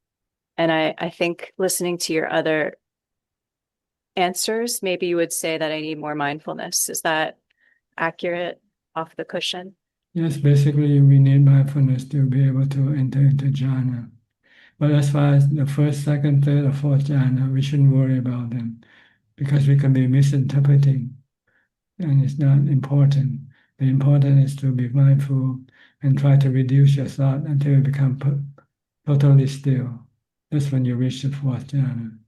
Speaker 18: I think listening to your other answers, maybe you would say that I need more mindfulness. Is that accurate off the cushion?
Speaker 2: Yes, basically we need mindfulness to be able to enter into jhana. But as far as the first, second, third, or fourth jhana, we shouldn't worry about them because we can be misinterpreting and it's not important. The important is to be mindful and try to reduce your thought until you become totally still. That's when you reach the fourth jhana.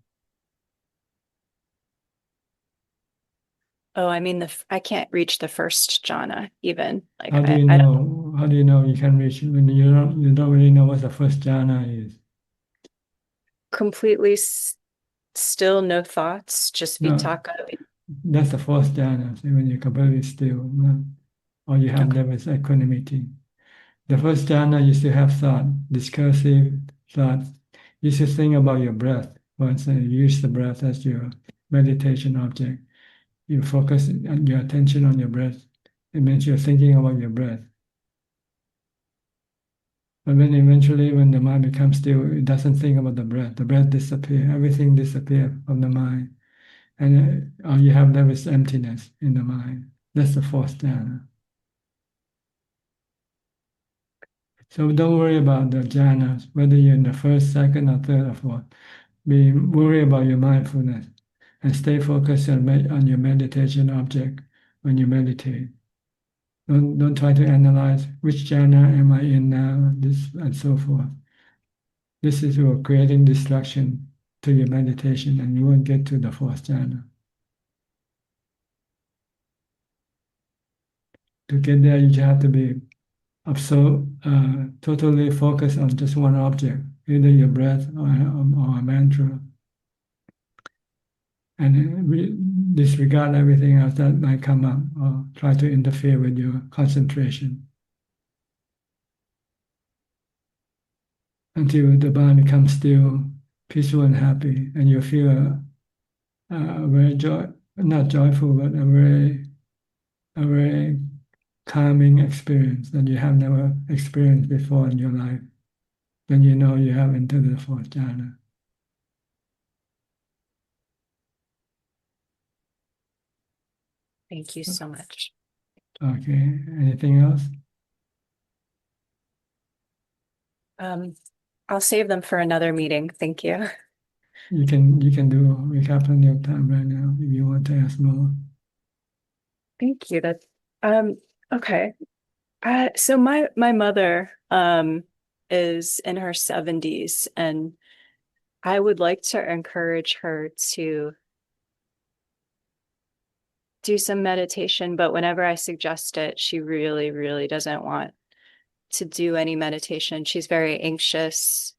Speaker 18: Oh, I mean, I can't reach the first jhana even. Like,
Speaker 2: How do you
Speaker 18: I don't
Speaker 2: know? How do you know you can reach it when you don't really know what the first jhana is?
Speaker 18: completely still, no thoughts, just
Speaker 2: No,
Speaker 18: vitaka.
Speaker 2: that's the fourth jhana. So when you're completely still, all you have there is equanimity. The first jhana, you still have thought, discursive thoughts. You should think about your breath. For instance, you use the breath as your meditation object. You focus your attention on your breath. It means you're thinking about your breath. But then eventually, when the mind becomes still, it doesn't think about the breath disappears, everything disappears from the mind. And all you have there is emptiness in the mind. That's the fourth jhana. So don't worry about the jhanas, whether you're in the first, second, or third, or fourth. Worry about your mindfulness and stay focused on your meditation object when you meditate. Don't try to analyze which jhana am I in now, this and so forth. This is your creating distraction to your meditation, and you won't get to the fourth jhana. To get there, you have to be totally focused on just one object, either your breath or a mantra, and disregard everything else that might come up or try to interfere with your concentration until the mind becomes still, peaceful, and happy, and you feel a very not joyful, but a very calming experience that you have never experienced before in your life. Then you know you have entered the fourth jhana.
Speaker 18: Thank you so much.
Speaker 2: Okay, anything else?
Speaker 18: I'll save them for another meeting. Thank you.
Speaker 2: You can do, we have plenty of time right now if you want to ask more.
Speaker 18: Thank you. That's okay. So my mother is in her 70s, and I would like to encourage her to do some meditation, but whenever I suggest it, she really, really doesn't want to do any meditation. She's very anxious,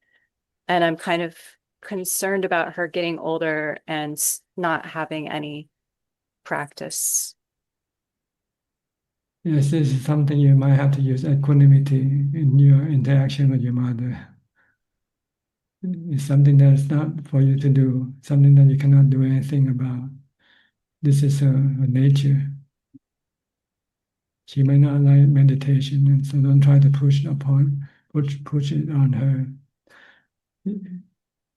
Speaker 18: and I'm kind of concerned about her getting older and not having any practice.
Speaker 2: Yes, this is something you might have to use equanimity in your interaction with your mother. It's something that's not for you to do, something that you cannot do anything about. This is her nature. She may not like meditation, and so don't try to push it on her.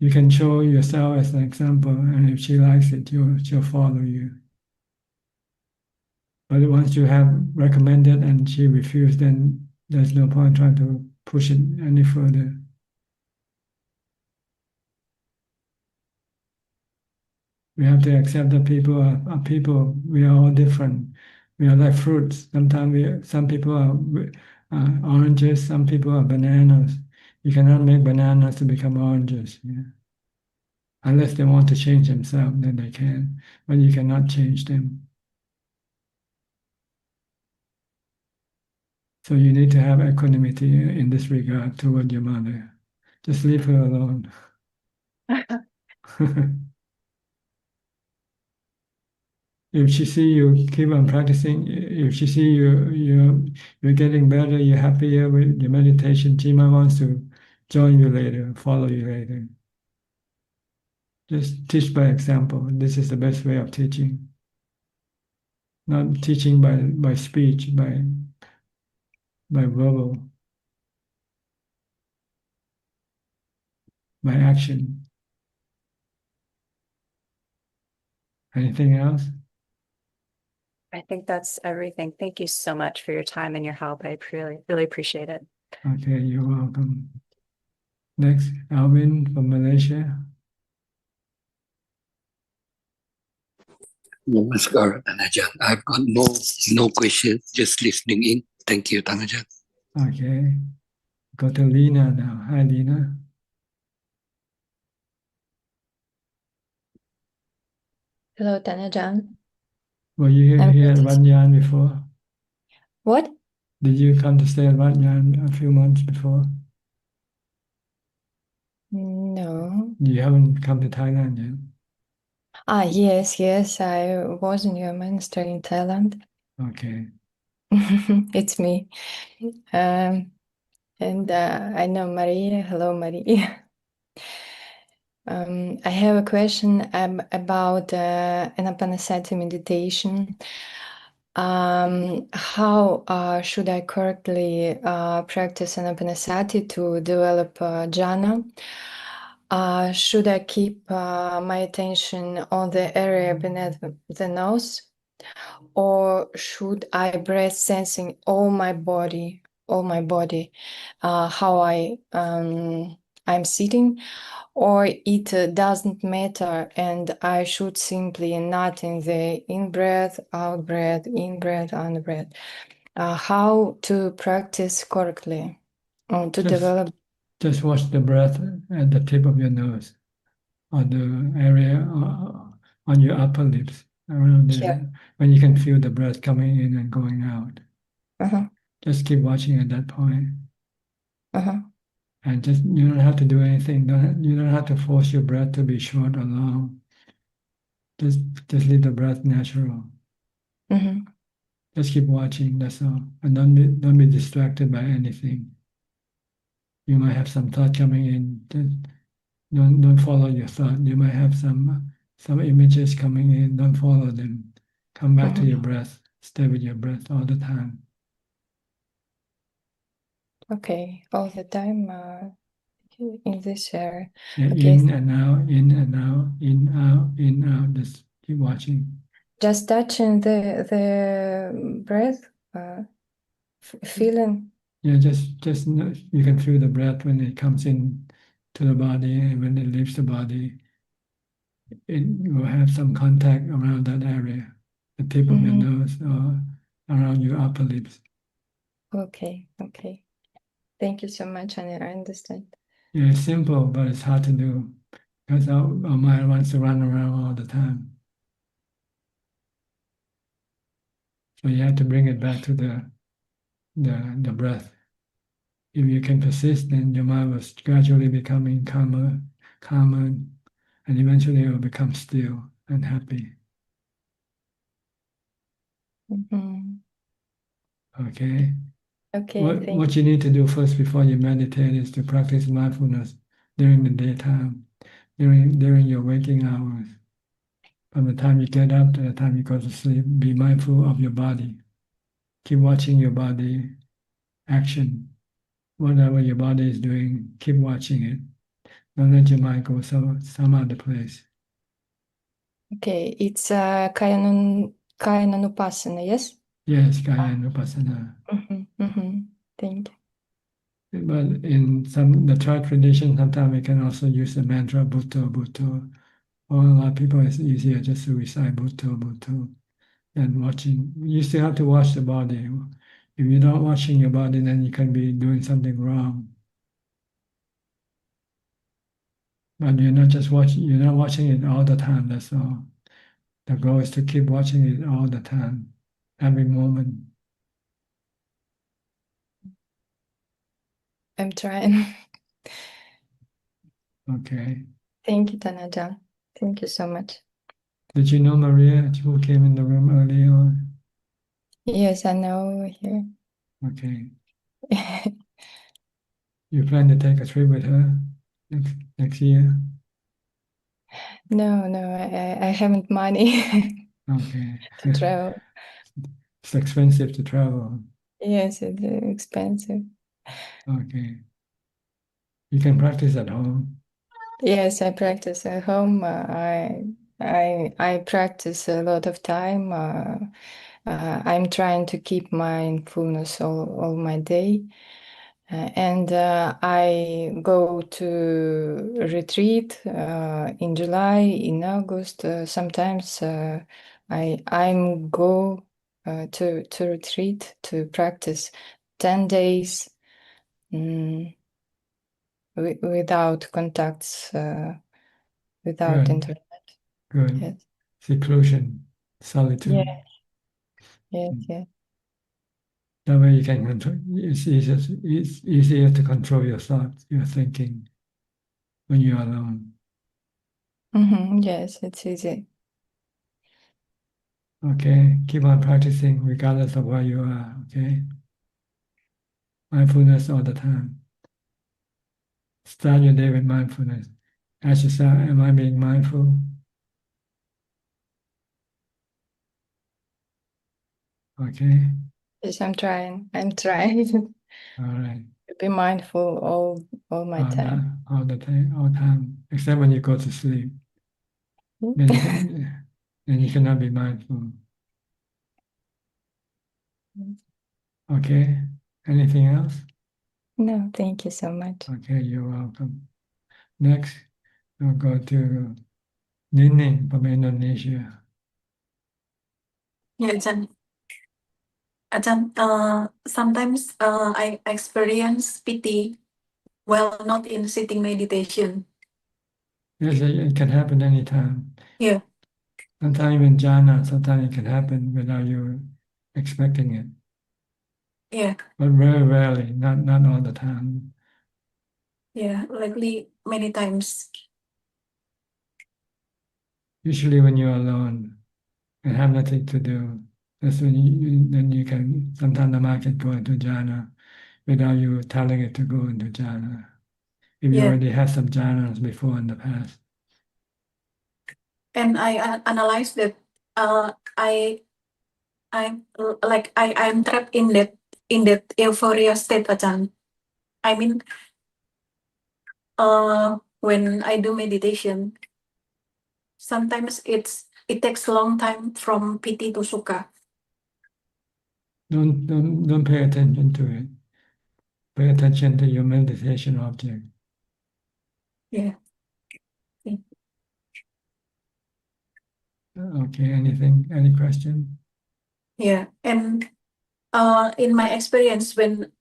Speaker 2: You can show yourself as an example, and if she likes it, she'll follow you. But once you have recommended and she refused, then there's no point trying to push it any further. We have to accept that people are people. We are all different. We are like fruits. Sometimes some people are oranges, some people are bananas. You cannot make bananas to become oranges. Yeah? Unless they want to change themselves, then they can. But you cannot change them. So you need to have equanimity in this regard toward your mother. Just leave her alone. If she see you keep on practicing, if she see you're getting better, you're happier with your meditation, she might want to join you later, follow you later. Just teach by example. This is the best way of teaching. Not teaching by speech, by verbal. by action. Anything else?
Speaker 18: I think that's everything. Thank you so much for your time and your help. I really appreciate it.
Speaker 2: Okay, you're welcome. Next, Alvin from Malaysia.
Speaker 19: Namaskar, Tanajan. I've got no question, just listening in. Thank you, Tanajan.
Speaker 2: Okay. Go to Lena now. Hi, Lena.
Speaker 20: Hello, Tanajan.
Speaker 2: Were you
Speaker 20: I'm
Speaker 2: here at
Speaker 20: good.
Speaker 2: Banyan before?
Speaker 20: What?
Speaker 2: Did you come to stay at Banyan a few months before?
Speaker 20: No.
Speaker 2: You haven't come to Thailand yet?
Speaker 20: Yes, I was in your monastery in Thailand.
Speaker 2: Okay.
Speaker 20: It's me. And I know Maria. Hello, Maria. I have a question about Anapanasati meditation. How should I correctly practice Anapanasati to develop jhana? Should I keep my attention on the area beneath the nose, or should I breath sensing all my body, how I'm sitting, or it doesn't matter and I should simply nothing the in breath, out breath, in breath, out breath. How to practice correctly to develop.
Speaker 2: Just watch the breath at the tip of your nose, on the area on your upper lips, around there,
Speaker 20: Yeah.
Speaker 2: when you can feel the breath coming in and going out.
Speaker 20: Uh-huh.
Speaker 2: Just keep watching at that point.
Speaker 20: Uh-huh.
Speaker 2: And just you don't have to do anything. You don't have to force your breath to be short or long. Just leave the breath natural.
Speaker 20: Mm-hmm.
Speaker 2: Just keep watching. That's all. And don't be distracted by anything. You might have some thought coming in. Don't follow your thought. You might have some images coming in. Don't follow them. Come back to your breath. Stay with your breath all the time.
Speaker 20: Okay, all the time in this area.
Speaker 2: Yeah,
Speaker 20: Okay,
Speaker 2: in and out, in and out, in out, in out. Just keep watching.
Speaker 20: just touching the breath, feeling.
Speaker 2: Yeah, just you can feel the breath when it comes in to the body, and when it leaves the body, it will have some contact around that area, the tip of your nose or around your upper lips.
Speaker 20: Okay. Thank you so much, and I understand.
Speaker 2: Yeah, it's simple, but it's hard to do because our mind wants to run around all the time. So you have to bring it back to the breath. If you can persist, then your mind will gradually becoming calmer, and eventually it will become still and happy. Okay.
Speaker 20: Okay,
Speaker 2: What you need to do first before you meditate is to practice mindfulness during the daytime, during your waking hours. From the time you get up to the time you go to sleep, be mindful of your body. Keep watching your body action. Whatever your body is doing, keep watching it. Don't let your mind go some other place.
Speaker 20: Okay, it's Kayananupasana, yes?
Speaker 2: Yes, Kaya Vipassana.
Speaker 20: Thank you.
Speaker 2: But in the Thai tradition, sometimes we can also use the mantra Bhutto, Bhutto. For a lot of people, it's easier just to recite Bhutto, Bhutto, and watching. You still have to watch the body. If you're not watching your body, then you can be doing something wrong. But you're not watching it all the time, that's all. The goal is to keep watching it all the time, every moment.
Speaker 20: I'm trying.
Speaker 2: Okay.
Speaker 20: Thank you, Tanajan. Thank you so much.
Speaker 2: Did you know Maria, who came in the room early on?
Speaker 20: Yes, I know here.
Speaker 2: Okay. You plan to take a trip with her next year?
Speaker 20: No, I haven't money
Speaker 2: Okay.
Speaker 20: to travel.
Speaker 2: It's expensive to travel.
Speaker 20: Yes, it's expensive.
Speaker 2: Okay. You can practice at home.
Speaker 20: Yes, I practice at home. I practice a lot of time. I'm trying to keep mindfulness all my day. And I go to retreat in July, in August. Sometimes I'm go to retreat to practice 10 days without contacts, without
Speaker 2: Good.
Speaker 20: internet.
Speaker 2: Good.
Speaker 20: Yes.
Speaker 2: Seclusion, solitude.
Speaker 20: Yes.
Speaker 2: That way you can control. It's easier to control your thoughts, your thinking when you're alone.
Speaker 20: Yes, it's easy.
Speaker 2: Okay, keep on practicing regardless of where you are. Okay, mindfulness all the time. Start your day with mindfulness. Ask yourself, am I being mindful? Okay.
Speaker 20: Yes, I'm trying.
Speaker 2: All right.
Speaker 20: To be mindful all my time.
Speaker 2: All the time, except when you go to sleep. Then you cannot be mindful. Okay. Anything else?
Speaker 20: No, thank you so much.
Speaker 2: Okay, you're welcome. Next, we'll go to Nining from Indonesia.
Speaker 21: Yeah, Ajahn, sometimes I experience pity while not in sitting meditation.
Speaker 2: Yes, it can happen anytime.
Speaker 21: Yeah.
Speaker 2: Sometimes in jhana, sometimes it can happen without you expecting it.
Speaker 21: Yeah,
Speaker 2: But very rarely, not all the time.
Speaker 21: yeah, lately many times.
Speaker 2: Usually when you're alone and have nothing to do, that's when then you can, sometimes the mind can go into jhana without you telling it to go into jhana. If you
Speaker 21: Yeah.
Speaker 2: already have some jhanas before in the past.
Speaker 21: And I analyze that I'm trapped in that euphoria state, Ajahn. I mean, when I do meditation, sometimes it takes a long time from piti to sukha.
Speaker 2: Don't pay attention to it. Pay attention to your meditation object.
Speaker 21: Yeah.
Speaker 2: Okay, any question?
Speaker 21: Yeah. And in my experience, when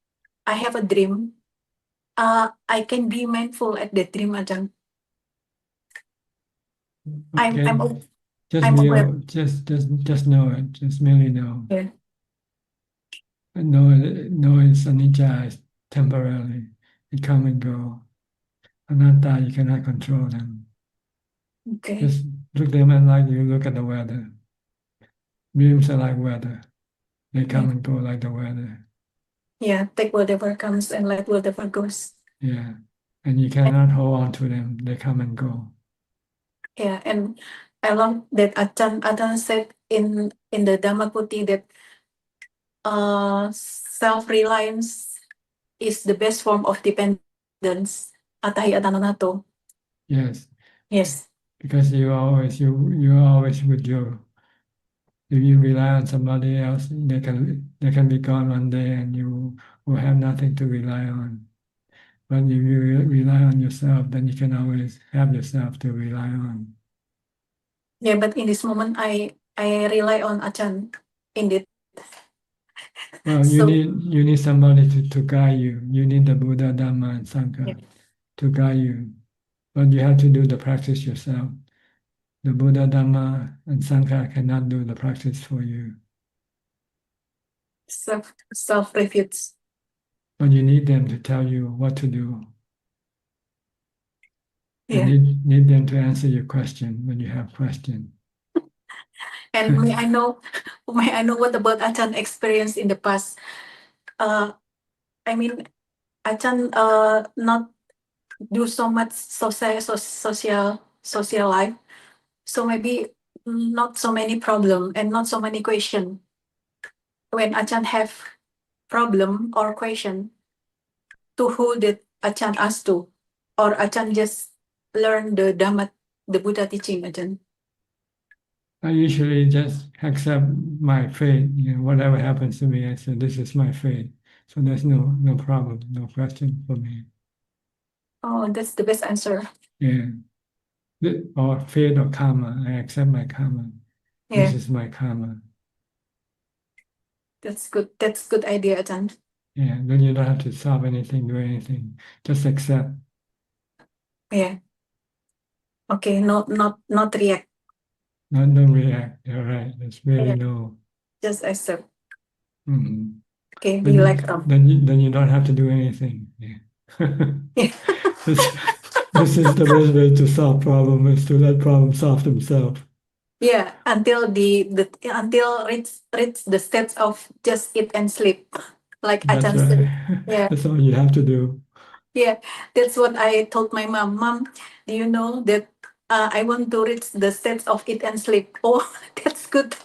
Speaker 21: I have a dream, I can be mindful at the dream, Ajahn.
Speaker 2: Okay.
Speaker 21: I'm aware.
Speaker 2: Just know it. Just merely know.
Speaker 21: Yeah.
Speaker 2: And know it's anicca, it's temporarily. It come and go. Anatta, you cannot control them.
Speaker 21: Okay.
Speaker 2: Just look them at like you look at the weather. Dreams are like weather. They come and go like the weather.
Speaker 21: Yeah, take whatever comes and let whatever goes.
Speaker 2: Yeah. And you cannot hold on to them. They come and go.
Speaker 21: Yeah, and I love that Ajahn said in the Dhammaputi that self-reliance is the best form of dependence. Atahi
Speaker 2: Yes.
Speaker 21: Yes.
Speaker 2: Because you're always with you. If you rely on somebody else, they can be gone one day and you will have nothing to rely on. But if you rely on yourself, then you can always have yourself to rely on.
Speaker 21: Yeah, but in this moment, I rely on Ajahn indeed.
Speaker 2: Well, you need somebody to guide you. You need the Buddha, Dhamma, and Sangha to guide you. But you have to do the practice yourself. The Buddha, Dhamma, and Sangha cannot do the practice for you.
Speaker 21: Self-refutes.
Speaker 2: But you need them to tell you what to do.
Speaker 21: Yeah.
Speaker 2: You need them to answer your question when you have questions.
Speaker 21: And may I know what about Ajahn experience in the past? I mean, Ajahn not do so much social life, so maybe not so many problem and not so many question. When Ajahn have problem or question, to who did Ajahn ask to, or Ajahn just learn the Dhamma, the Buddha teaching, Ajahn?
Speaker 2: I usually just accept my fate. Whatever happens to me, I say this is my fate. So there's no problem, no question for me.
Speaker 21: Oh, that's the best answer.
Speaker 2: Yeah. Or fate or karma. I accept my karma. This
Speaker 21: Yeah,
Speaker 2: is my karma.
Speaker 21: that's good. That's good idea, Ajahn.
Speaker 2: Yeah. Then you don't have to solve anything, do anything. Just accept.
Speaker 21: Yeah. Okay, not react.
Speaker 2: Don't react. You're right. It's really
Speaker 21: Yeah,
Speaker 2: no.
Speaker 21: just accept.
Speaker 2: Mhm.
Speaker 21: Okay, be
Speaker 2: Then
Speaker 21: like
Speaker 2: then you don't have to do anything. Yeah.
Speaker 21: Yeah.
Speaker 2: This is the best way to solve problem is to let problem solve themselves.
Speaker 21: Yeah, until until reach the state of just eat and sleep, like
Speaker 2: That's
Speaker 21: Ajahn said.
Speaker 2: right.
Speaker 21: Yeah,
Speaker 2: That's all you have to do.
Speaker 21: yeah, that's what I told my mom. Mom, do you know that I want to reach the state of eat and sleep? Oh, that's good.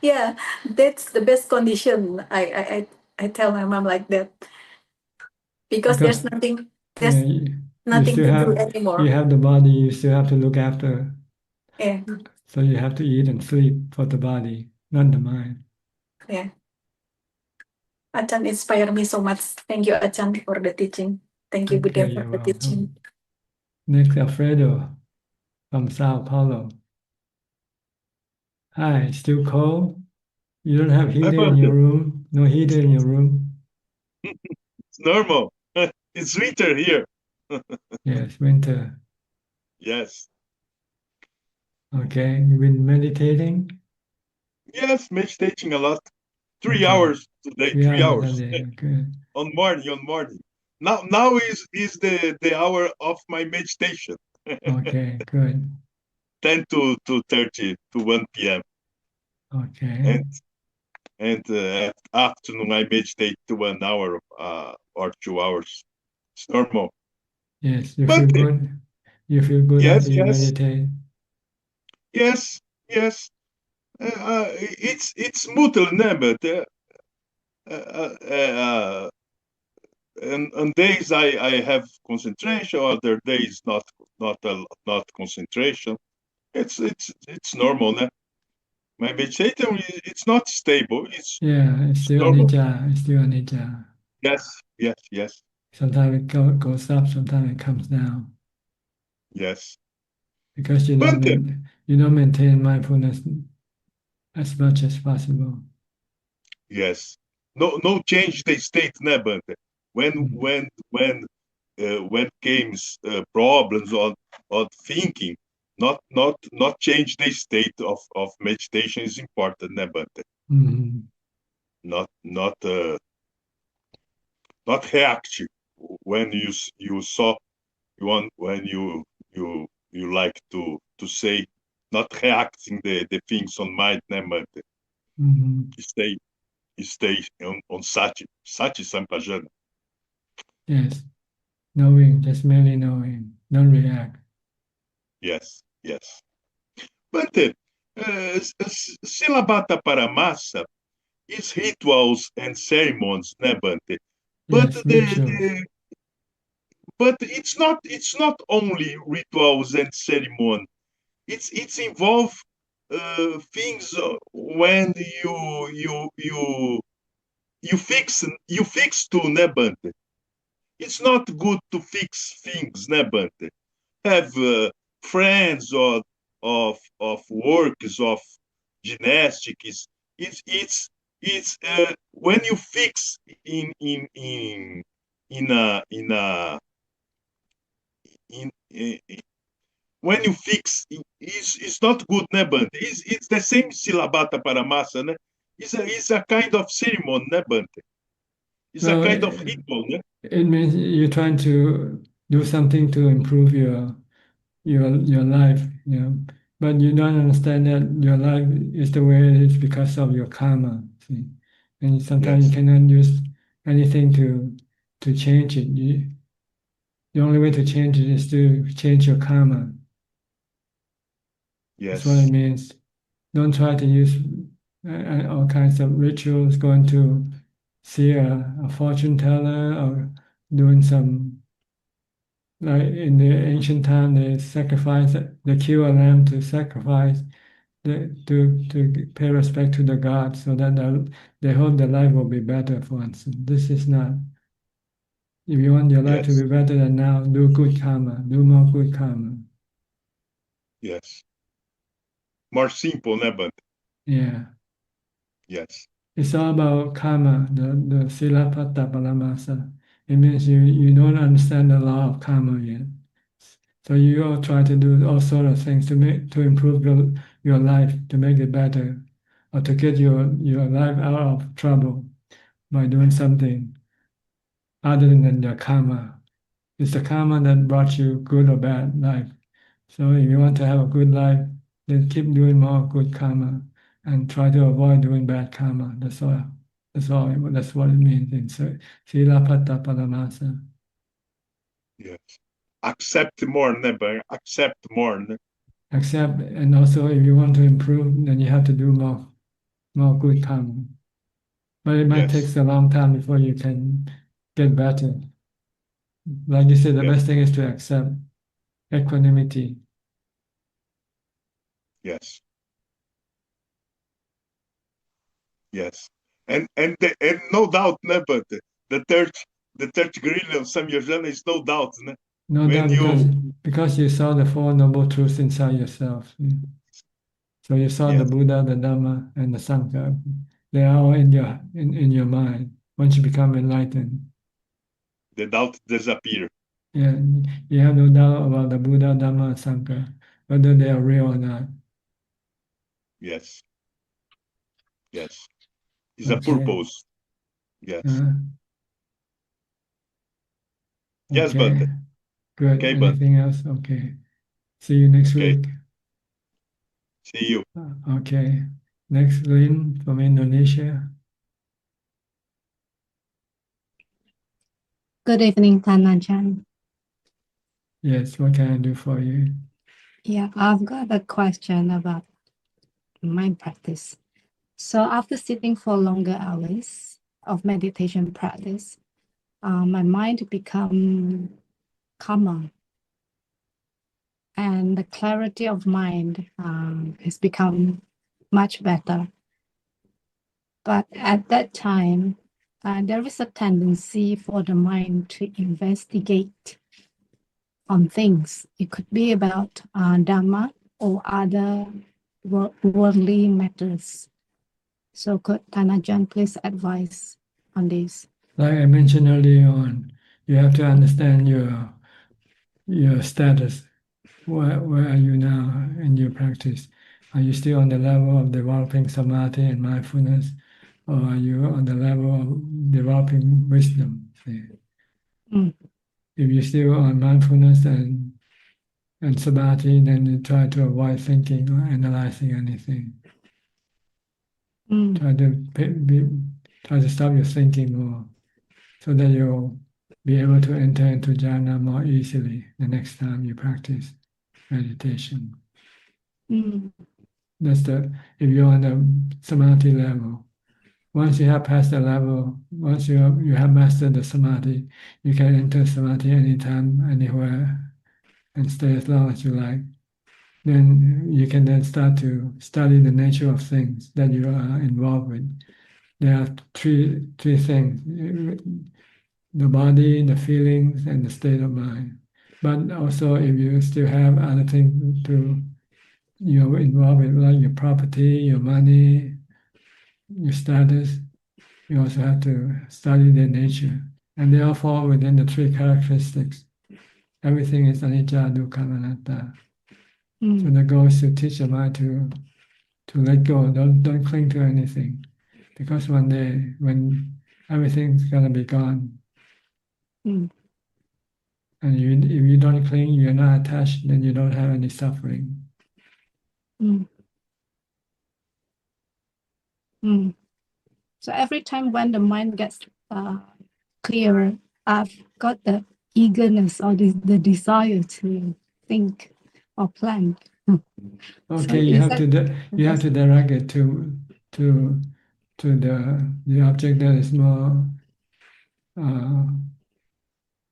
Speaker 21: Yeah, that's the best condition. I tell my mom like that because
Speaker 2: Because
Speaker 21: there's nothing
Speaker 2: yeah,
Speaker 21: there's
Speaker 2: you
Speaker 21: nothing
Speaker 2: still
Speaker 21: to do
Speaker 2: have
Speaker 21: anymore.
Speaker 2: the body, you still have to look after.
Speaker 21: Yeah,
Speaker 2: So you have to eat and sleep for the body, not the mind.
Speaker 21: yeah. Ajahn inspire me so much. Thank you, Ajahn, for the teaching. Thank you, Buddha,
Speaker 2: Okay,
Speaker 21: for
Speaker 2: you're
Speaker 21: the teaching.
Speaker 2: welcome. Next, Alfredo from Sao Paulo. Hi, still cold? You don't have heater in your room? No heater in your room?
Speaker 1: It's normal. It's winter here.
Speaker 2: Yes, winter.
Speaker 1: Yes.
Speaker 2: Okay, you've been meditating?
Speaker 1: Yes, meditating a lot. 3
Speaker 2: Okay.
Speaker 1: hours today,
Speaker 2: 3
Speaker 1: 3
Speaker 2: hours a
Speaker 1: hours.
Speaker 2: day. Good.
Speaker 1: On morning. Now is the hour of my meditation.
Speaker 2: Okay, good.
Speaker 1: 10 to 30 to 1 p.m.
Speaker 2: Okay.
Speaker 1: And at afternoon I meditate 1 hour or 2 hours. It's normal.
Speaker 2: Yes, you
Speaker 1: But
Speaker 2: feel good? You feel good
Speaker 1: yes,
Speaker 2: after you meditate?
Speaker 1: yes. It's mutual, né? But and on days I have concentration, other days not concentration. It's normal, né? My meditation it's not stable. It's
Speaker 2: Yeah, it's still
Speaker 1: normal.
Speaker 2: anicca. It's still anicca.
Speaker 1: Yes.
Speaker 2: Sometimes it goes up, sometimes it comes down.
Speaker 1: Yes.
Speaker 2: Because you don't maintain mindfulness as much as possible.
Speaker 1: Yes. No change the state, né, Bante? When comes problems or thinking, not change the state of meditation is important, né, Bante?
Speaker 2: Mhm.
Speaker 1: Not reactive when you saw you want when you like to say not reacting the things on mind, né, Bante?
Speaker 2: Mhm.
Speaker 1: Stay on sati sampajana.
Speaker 2: Yes, knowing, just merely knowing, don't react.
Speaker 1: Yes. Bante, Silabata Paramasa is rituals and ceremonies, né, Bante? But
Speaker 2: Yes, rituals.
Speaker 1: but it's not only rituals and ceremony. It's involve things when you fix to, né, Bante? It's not good to fix things, né, Bante? Have friends of works of gymnastics. It's when you fix in a in a in when you fix it's not good, né, Bante? It's the same silabata paramasa, né? It's a kind of ceremony, né, Bante? It's a
Speaker 2: Well,
Speaker 1: kind of ritual, né?
Speaker 2: it means you're trying to do something to improve your life, but you don't understand that your life is the way it is because of your karma. See, and sometimes you cannot use anything to change it. The only way to change it is to change your karma. That's what it
Speaker 1: Yes.
Speaker 2: means. Don't try to use all kinds of rituals, going to see a fortune teller or doing some like in the ancient time, they sacrifice, they kill a lamb to sacrifice, to pay respect to the gods, so that they hope their life will be better. For instance, this is not. If you want your life to
Speaker 1: Yes,
Speaker 2: be better than now, do good karma, do more good karma.
Speaker 1: yes. More simple, né, Bante?
Speaker 2: Yeah,
Speaker 1: Yes,
Speaker 2: it's all about karma, the silapata paramasa. It means you don't understand the law of karma yet. So you all try to do all sort of things to improve your life, to make it better, or to get your life out of trouble by doing something other than the karma. It's the karma that brought you good or bad life. So if you want to have a good life, then keep doing more good karma and try to avoid doing bad karma. That's all. That's all. That's what it means in Silapata Paramasa.
Speaker 1: yes. Accept more, né, Bante? Accept more, né?
Speaker 2: Accept, and also if you want to improve, then you have to do more good karma. But it might take
Speaker 1: Yes,
Speaker 2: a long time before you can get better. Like you said, the
Speaker 1: yes,
Speaker 2: best thing is to accept equanimity.
Speaker 1: yes, yes. And no doubt, né, Bante? The third guerrilla of Samyojana is no doubt, né?
Speaker 2: No
Speaker 1: When
Speaker 2: doubt because you saw the Four Noble Truths inside yourself. So you saw the
Speaker 1: yes,
Speaker 2: Buddha, the Dhamma, and the Sangha. They are all in your mind once you become enlightened.
Speaker 1: the doubt disappear.
Speaker 2: Yeah, you have no doubt about the Buddha, Dhamma, and Sangha, whether they are real or not.
Speaker 1: Yes, yes. It's a
Speaker 2: Okay.
Speaker 1: purpose. Yes. Yes,
Speaker 2: Okay.
Speaker 1: Bante.
Speaker 2: Good.
Speaker 1: Okay, Bante.
Speaker 2: Anything else? Okay. See you next
Speaker 1: Okay.
Speaker 2: week.
Speaker 1: See you.
Speaker 2: Okay. Next, Lynn from Indonesia.
Speaker 3: Good evening, Tanajan.
Speaker 2: Yes, what can I do for you?
Speaker 3: Yeah, I've got a question about mind practice. So after sitting for longer hours of meditation practice, my mind become calmer, and the clarity of mind has become much better. But at that time, there is a tendency for the mind to investigate on things. It could be about Dhamma or other worldly matters. So could Tanajan please advise on this?
Speaker 2: Like I mentioned earlier on, you have to understand your status. Where are you now in your practice? Are you still on the level of developing samadhi and mindfulness, or are you on the level of developing wisdom?
Speaker 3: Mm.
Speaker 2: If you're still on mindfulness and samadhi, then you try to avoid thinking or analyzing anything.
Speaker 3: Mm.
Speaker 2: Try to stop your thinking more, so that you'll be able to enter into jhana more easily the next time you practice meditation.
Speaker 3: Mm.
Speaker 2: That's if you're on the samadhi level. Once you have passed the level, once you have mastered the samadhi, you can enter samadhi anytime, anywhere, and stay as long as you like. Then you can then start to study the nature of things that you are involved with. There are three things: the body, the feelings, and the state of mind. But also, if you still have other things you're involved with, like your property, your money, your status, you also have to study their nature. And they all fall within the three characteristics. Everything is anicca, dukkha, anatta. So the goal is to teach the mind to let go. Don't cling to anything, because one day when everything's gonna be gone,
Speaker 3: Mm.
Speaker 2: and if you don't cling, you're not attached, then you don't have any suffering.
Speaker 3: Mm. Mm. So every time when the mind gets clearer, I've got the eagerness or the desire to think or plan.
Speaker 2: Okay, you have to direct it to the object that is more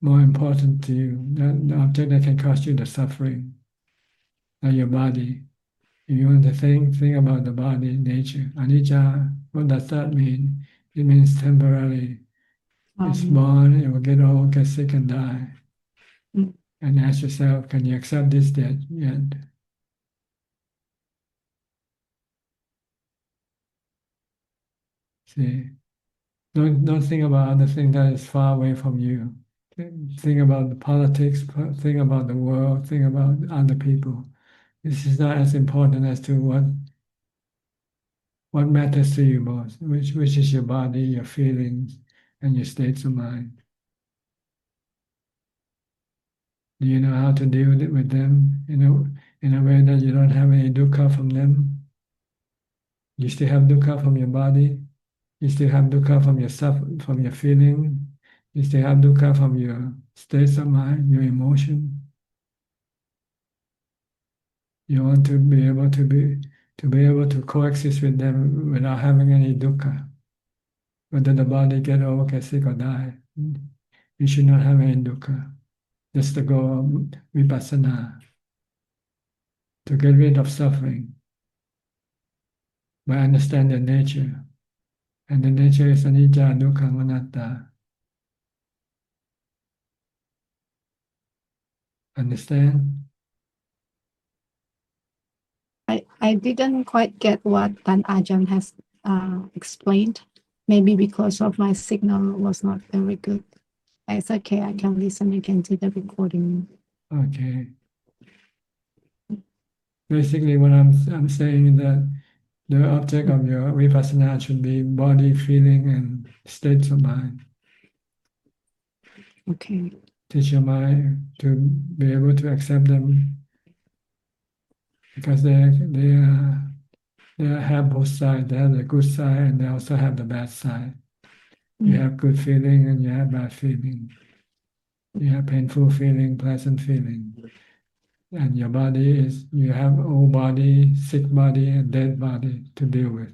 Speaker 2: more important to you, the object that can cause you the suffering, like your body. If you want to think about the body, nature, anicca, what does that mean? It means temporary. It's born, it will get old, get sick, and die. And ask yourself, can you accept this death yet? See, don't think about other things that is far away from you. Think about the politics, think about the world, think about other people. This is not as important as to what matters to you most, which is your body, your feelings, and your states of mind. Do you know how to deal with them in a way that you don't have any dukkha from them? You still have dukkha from your body. You still have dukkha from from your feeling. You still have dukkha from your states of mind, your emotion. You want to be able to coexist with them without having any dukkha. Whether the body get old, get sick, or die, you should not have any dukkha. That's the goal of vipassana, to get rid of suffering by understanding nature. And the nature is anicca, dukkha, anatta. Understand?
Speaker 3: I didn't quite get what Tan Ajahn has explained. Maybe because of my signal was not very good. It's okay, I can listen again to the recording.
Speaker 2: Okay. Basically, what I'm saying is that the object of your vipassana should be body, feeling, and states of mind.
Speaker 3: Okay.
Speaker 2: Teach your mind to be able to accept them because they have both sides. They have the good side and they also have the bad side. You have good feeling and you have bad feeling. You have painful feeling, pleasant feeling. And your body is, you have old body, sick body, and dead body to deal with.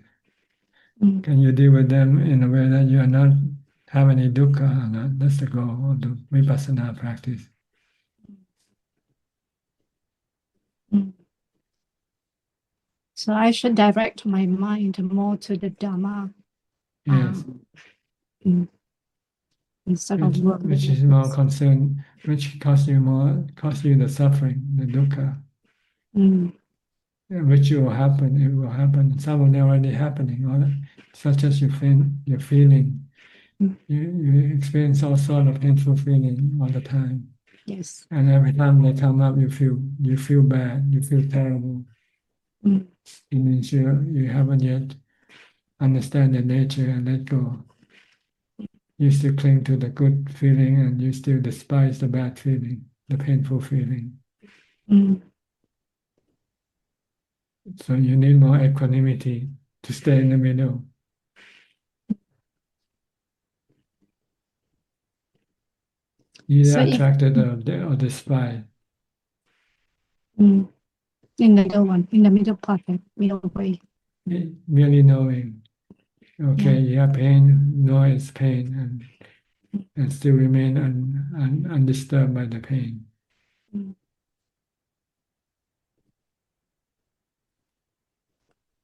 Speaker 2: Can you deal with them in a way that you are not have any dukkha or not? That's the goal of the vipassana practice.
Speaker 3: So I should direct my mind more to the Dhamma.
Speaker 2: Yes.
Speaker 3: Instead of
Speaker 2: which is more concerned, which cause you the suffering, the dukkha. Which will happen, it will happen. Some of them already happening, such as your feeling. You experience all sort of painful feeling all the time.
Speaker 3: Yes.
Speaker 2: And every time they come up, you feel bad, you feel terrible. It means you haven't yet understand the nature and let go. You still cling to the good feeling and you still despise the bad feeling, the painful feeling. So you need more equanimity to stay in the middle. Neither attracted or despised.
Speaker 3: In the middle part, middle way.
Speaker 2: Merely knowing, okay, you have pain, know it's pain, and still remain undisturbed by the pain.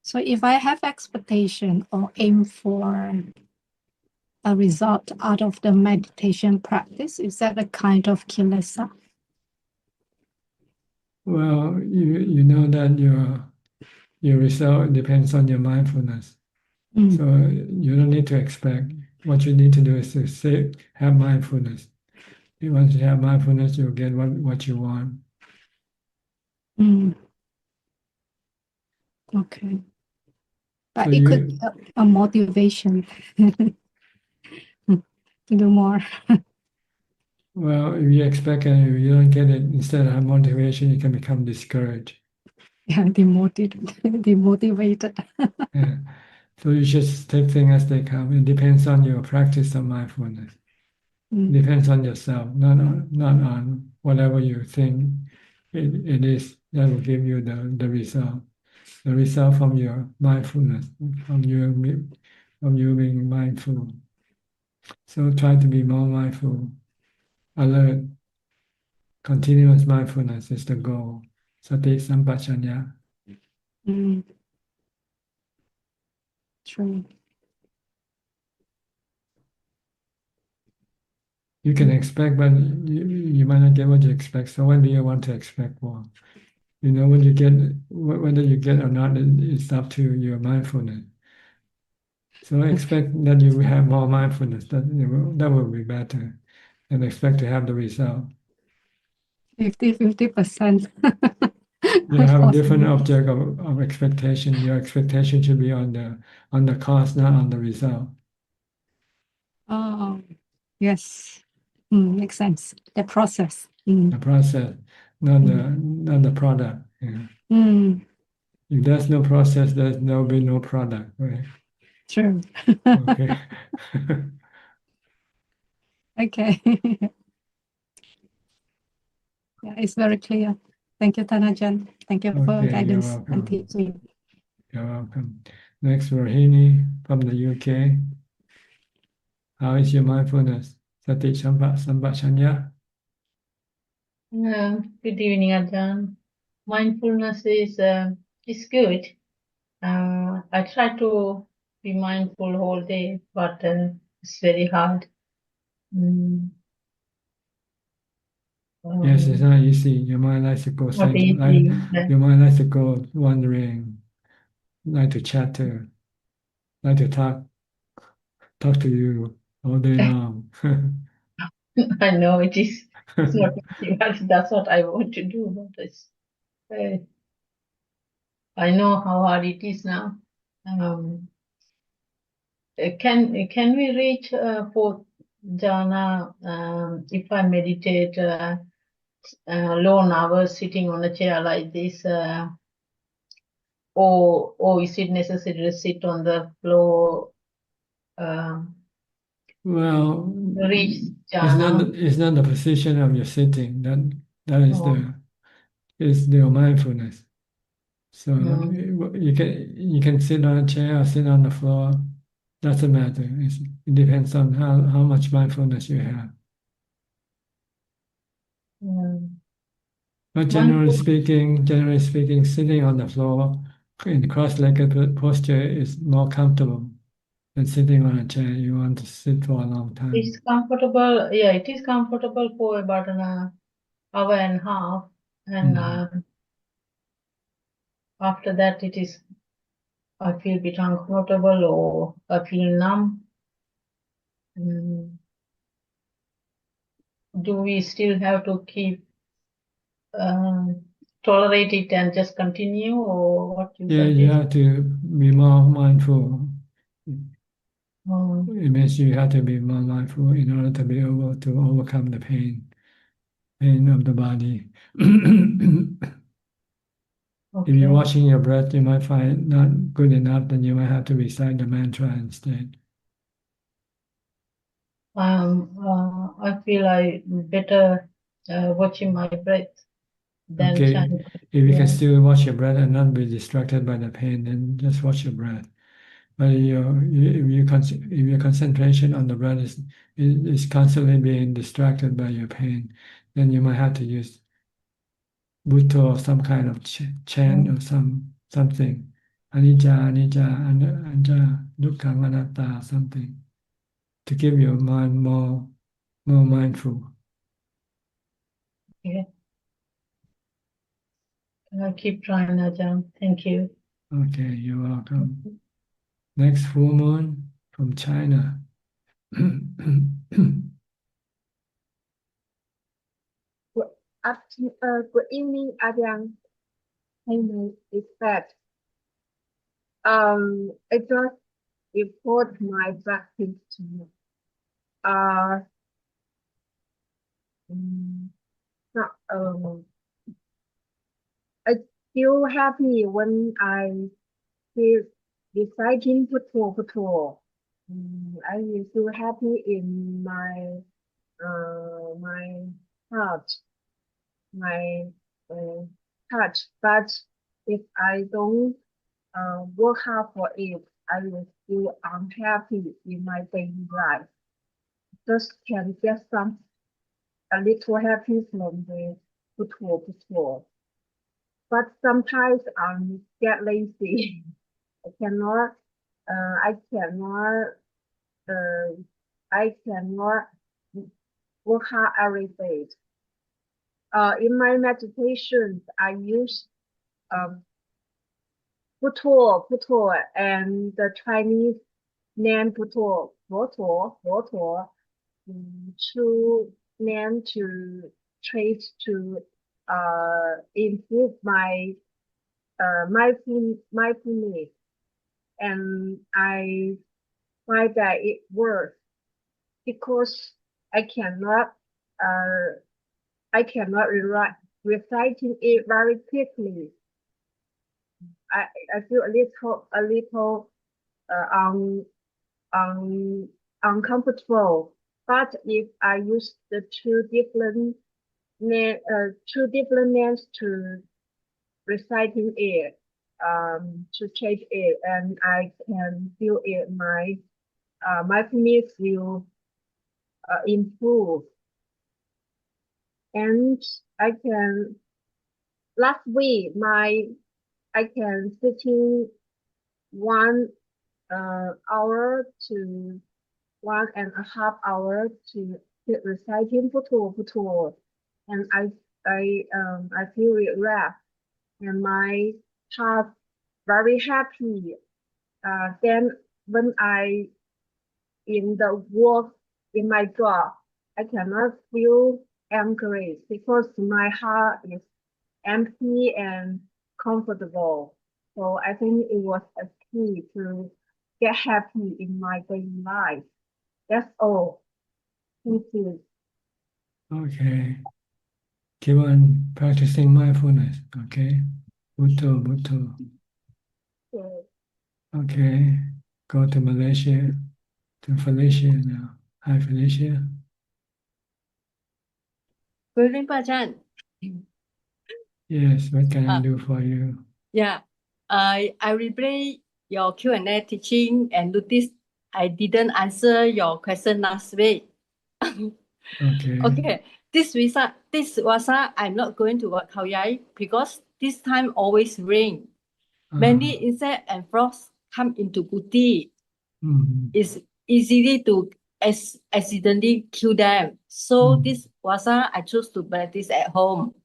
Speaker 3: So if I have expectation or aim for a result out of the meditation practice, is that a kind of kilesa?
Speaker 2: Well, you know that your result depends on your mindfulness. So you don't need to expect. What you need to do is to have mindfulness. Once you have mindfulness, you'll get what you want.
Speaker 3: Okay. But
Speaker 2: So
Speaker 3: it could be a motivation to do more.
Speaker 2: Well, if you expect and if you don't get it, instead of have motivation, you can become discouraged.
Speaker 3: Yeah, demotivated.
Speaker 2: Yeah. So you just take things as they come. It depends on your practice of mindfulness. It depends on yourself, not on whatever you think it is that will give you the result. The result from your mindfulness, from you being mindful. So try to be more mindful alert, continuous mindfulness is the goal. Sati sampachanya.
Speaker 3: Mm. True.
Speaker 2: You can expect, but you might not get what you expect. So when do you want to expect more? You know, when you get, whether you get or not, it's up to your mindfulness. So expect that you will have more mindfulness. That will be better, and expect to have the result.
Speaker 3: 50%.
Speaker 2: You have a different object of expectation. Your expectation should be on the cause, not on the result.
Speaker 3: Oh, yes. Makes sense. The process.
Speaker 2: The process, not the product. Yeah. If there's no process, there's be no product, right?
Speaker 3: True.
Speaker 2: Okay.
Speaker 3: Okay. Yeah, it's very clear. Thank you, Tanajan. Thank you for
Speaker 2: Okay, you're
Speaker 3: guidance and
Speaker 2: welcome.
Speaker 3: teaching.
Speaker 2: You're welcome. Next, Rohini from the UK. How is your mindfulness? Sati Sampachanya?
Speaker 4: Good evening, Ajahn. Mindfulness is good. I try to be mindful whole day, but it's very hard.
Speaker 2: Yes, it's not easy. Your mind likes to go
Speaker 4: Not
Speaker 2: straight.
Speaker 4: easy.
Speaker 2: Your mind likes to go wandering, like to chatter, like to talk to you all day long.
Speaker 4: I know it's not easy, but that's what I want to do. But I know how hard it is now. Can we reach fourth jhana if I meditate long hours sitting on a chair like this, or is it necessary to sit on the floor?
Speaker 2: Well,
Speaker 4: Reach
Speaker 2: it's
Speaker 4: jhana.
Speaker 2: not the position of your sitting. That is is your mindfulness. So you can sit on a chair or sit on the floor. Doesn't matter. It depends on how much mindfulness you have. But generally speaking, sitting on the floor in cross-legged posture is more comfortable than sitting on a chair. You want to sit for a long time.
Speaker 4: It's comfortable. Yeah, it is comfortable for about an hour and a half, and after that, I feel a bit uncomfortable or I feel numb. Do we still have to keep tolerate it and just continue, or what you
Speaker 2: Yeah, you
Speaker 4: suggest?
Speaker 2: have to be more mindful. It means you have to be more mindful in order to be able to overcome the pain of the body. If you're watching your breath, you might find it not good enough, then you might have to recite the mantra instead.
Speaker 4: I feel I better watching my breath than
Speaker 2: Okay,
Speaker 4: trying.
Speaker 2: if you can still watch your breath and not be distracted by the pain, then just watch your breath. But if your concentration on the breath is constantly being distracted by your pain, then you might have to use Buddha or some kind of chant or something. Anicca, anicca, anicca, dukkha, anatta, something to keep your mind more mindful.
Speaker 4: Yeah. I'll keep trying, Ajahn. Thank you.
Speaker 2: Okay, you're welcome. Next, full moon from China.
Speaker 22: Good evening, Ajahn. My name is Pat. I just report my practice to you. I feel happy when I feel reciting Putto. I will feel happy in my heart, my heart. But if I don't work hard for it, I will feel unhappy in my daily life. Just can get some a little happy from the Puto. But sometimes I get lazy. I cannot, I cannot, I cannot work hard every day. In my meditations, I use Puto, and the Chinese name Puto, to name to trace to improve my mindfulness, and I find that it works because I cannot reciting it very quickly. I feel a little uncomfortable. But if I use the two different names to reciting it, to change it, and I can feel it my mindfulness will improve. And last week I can sitting 1 hour to 1.5 hours to reciting Puto, and I feel it relaxed and my heart very happy. Then when I in the work in my job, I cannot feel angry because my heart is empty and comfortable. So I think it was a key to get happy in my daily life. That's all. Thank you.
Speaker 2: Okay. Keep on practicing mindfulness. Okay. Bhutto.
Speaker 22: Okay.
Speaker 2: Okay. Go to Malaysia, to Felicia now. Hi, Felicia.
Speaker 5: Good evening, Ajaan.
Speaker 2: Yes, what can I do for you?
Speaker 5: Yeah, I replay your Q&A teaching and notice I didn't answer your question last week.
Speaker 2: Okay.
Speaker 5: Okay, this was I'm not going to work Khao Yai because this time always rain. Many insects and frogs come into Guti. It's easy to accidentally kill them. So this was I chose to practice at home.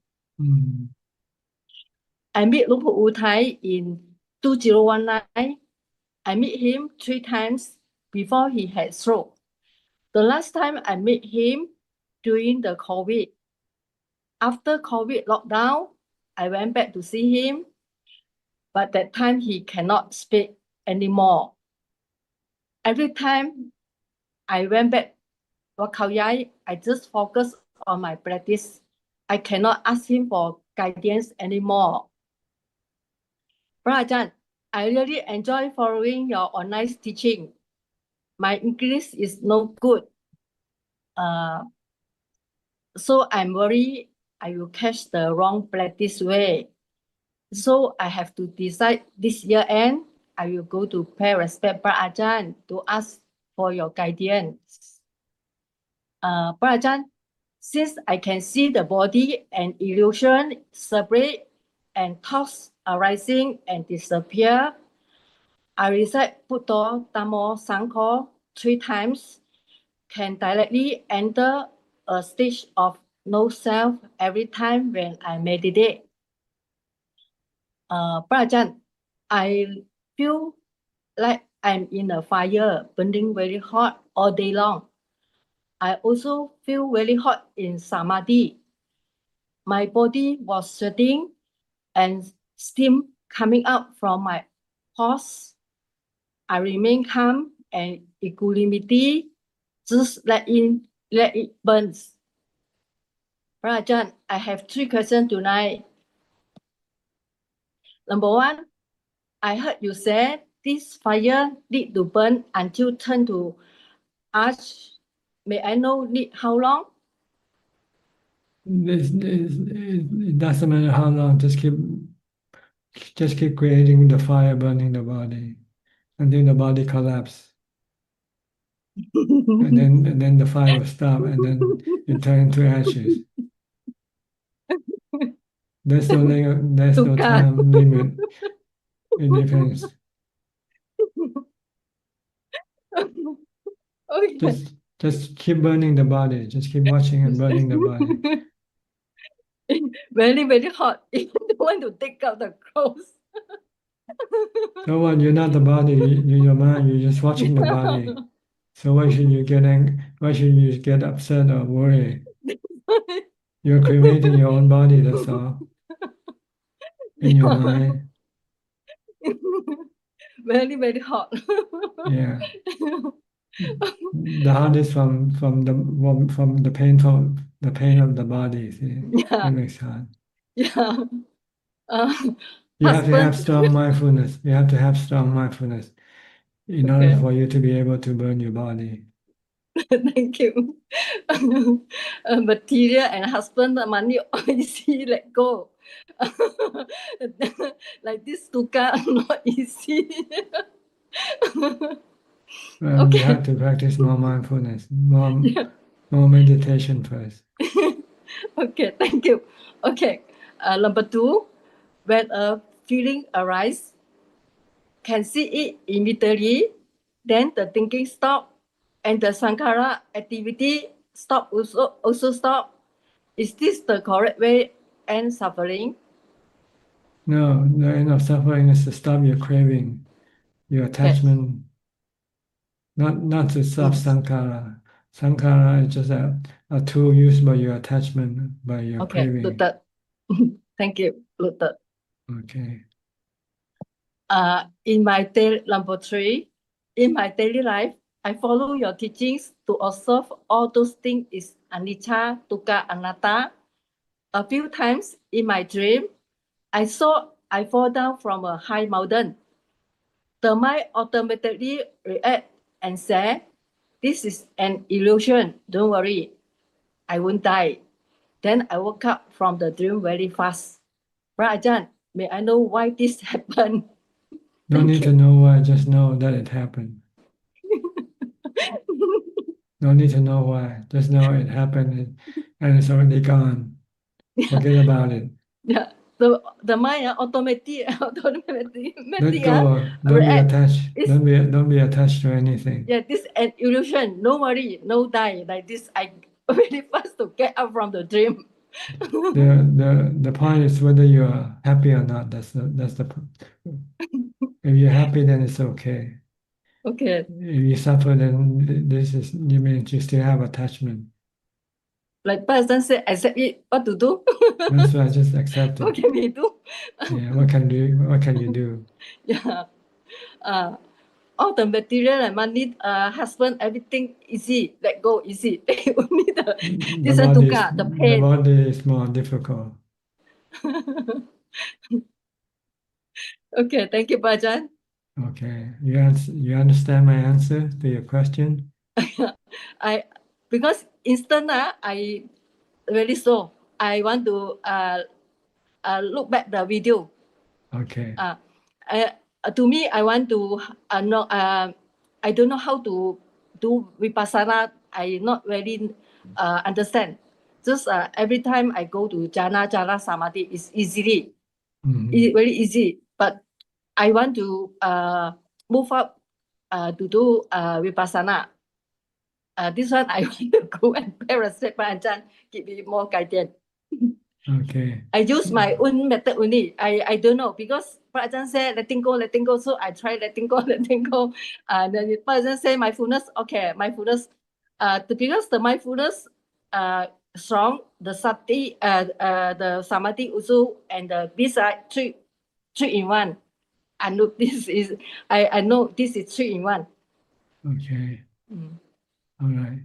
Speaker 5: I met Lupu Uthai in 2019. I met him 3 times before he had stroke. The last time I met him during the COVID. After COVID lockdown, I went back to see him, but that time he cannot speak anymore. Every time I went back to Khao Yai, I just focus on my practice. I cannot ask him for guidance anymore. Ajaan, I really enjoy following your online teaching. My English is no good. So I'm worried I will catch the wrong practice way. So I have to decide this year end, I will go to pay respect Ajaan to ask for your guidance. Ajaan, since I can see the body and illusion separate and thoughts arising and disappear, I recite Buddha, Dhammo, Sangho 3 times, can directly enter a stage of no self every time when I meditate. Ajaan, I feel like I'm in a fire burning very hot all day long. I also feel very hot in Samadhi. My body was sweating and steam coming out from my pores. I remain calm and equanimity, just let it burn. Ajaan, I have 3 questions tonight. Number 1, I heard you say this fire need to burn until turn to ash. May I know need how long?
Speaker 2: It doesn't matter how long, just keep creating the fire burning the body until the body collapses. and then the fire will stop, and then it turn into ashes. There's no time limit. It depends.
Speaker 13: Okay.
Speaker 2: Just keep burning the body. Just keep watching and burning the body.
Speaker 5: Very, very hot. You don't want to take out the clothes.
Speaker 2: So what? You're not the body. You're your mind. You're just watching the body. So why should you why should you get upset or worry? You're cremating your own body. That's all. In your mind.
Speaker 5: Very, very hot.
Speaker 2: Yeah. The heart is from the pain of the body. See,
Speaker 5: Yeah.
Speaker 2: that makes hard.
Speaker 5: Yeah.
Speaker 2: You have to have
Speaker 5: Husband.
Speaker 2: strong mindfulness. You have to have strong mindfulness in order
Speaker 5: Okay.
Speaker 2: for you to be able to burn your body.
Speaker 5: Thank you. Material and husband money easy let go. Like this dukkha not easy.
Speaker 2: Well, you have to practice more mindfulness, more meditation first.
Speaker 5: Okay, thank you. Okay, number 2, when a feeling arises, can see it immediately, then the thinking stop, and the sankhara activity stop also stop. Is this the correct way and suffering?
Speaker 2: No, the end of suffering is to stop your craving, your attachment, not to stop sankhara. Sankhara is just a tool used by your attachment, by your
Speaker 5: Okay,
Speaker 2: craving.
Speaker 5: noted. Thank you, noted.
Speaker 2: Okay.
Speaker 5: In my number 3, in my daily life, I follow your teachings to observe all those things is anicca, dukkha, anatta. A few times in my dream, I saw I fall down from a high mountain. The mind automatically react and say, "This is an illusion. Don't worry, I won't die." Then I woke up from the dream very fast. Ajaan, may I know why this happened?
Speaker 2: Don't need to know why, just know that it happened. No need to know why, just know it happened and it's already gone. Forget about it.
Speaker 5: Yeah, the mind automatically
Speaker 2: Let go. Don't be attached. Don't be attached to anything.
Speaker 5: Yeah, this an illusion. No worry, no die. Like this, I very fast to get out from the dream.
Speaker 2: The point is whether you're happy or not. That's the. If you're happy, then it's okay.
Speaker 5: Okay.
Speaker 2: If you suffer, then you mean you still have attachment.
Speaker 5: Like person say, accept it. What to do?
Speaker 2: That's why just accept it.
Speaker 5: What can we do?
Speaker 2: Yeah. What can you do?
Speaker 5: Yeah. All the material and money, husband, everything easy. Let go easy. Only this dukkha, the pain.
Speaker 2: The body is more difficult.
Speaker 5: Okay, thank you, Ajaan.
Speaker 2: Okay, you understand my answer to your question?
Speaker 5: Because instant I very slow. I want to look back the video.
Speaker 2: Okay.
Speaker 5: To me, I want to know. I don't know how to do vipassana. I not really understand. Just every time I go to jhana samadhi, it's easily, very easy. But I want to move up to do vipassana. This one I want to go and parasite Ajaan, give me more guidance.
Speaker 2: Okay.
Speaker 5: I use my own method only. I don't know because Ajaan said letting go. So I try letting go. And then Ajaan say mindfulness. Okay, mindfulness. Because the mindfulness strong, the sati, the samadhi also, and the visa three in one. I know this is. I know this is 3 in 1.
Speaker 2: Okay. All right.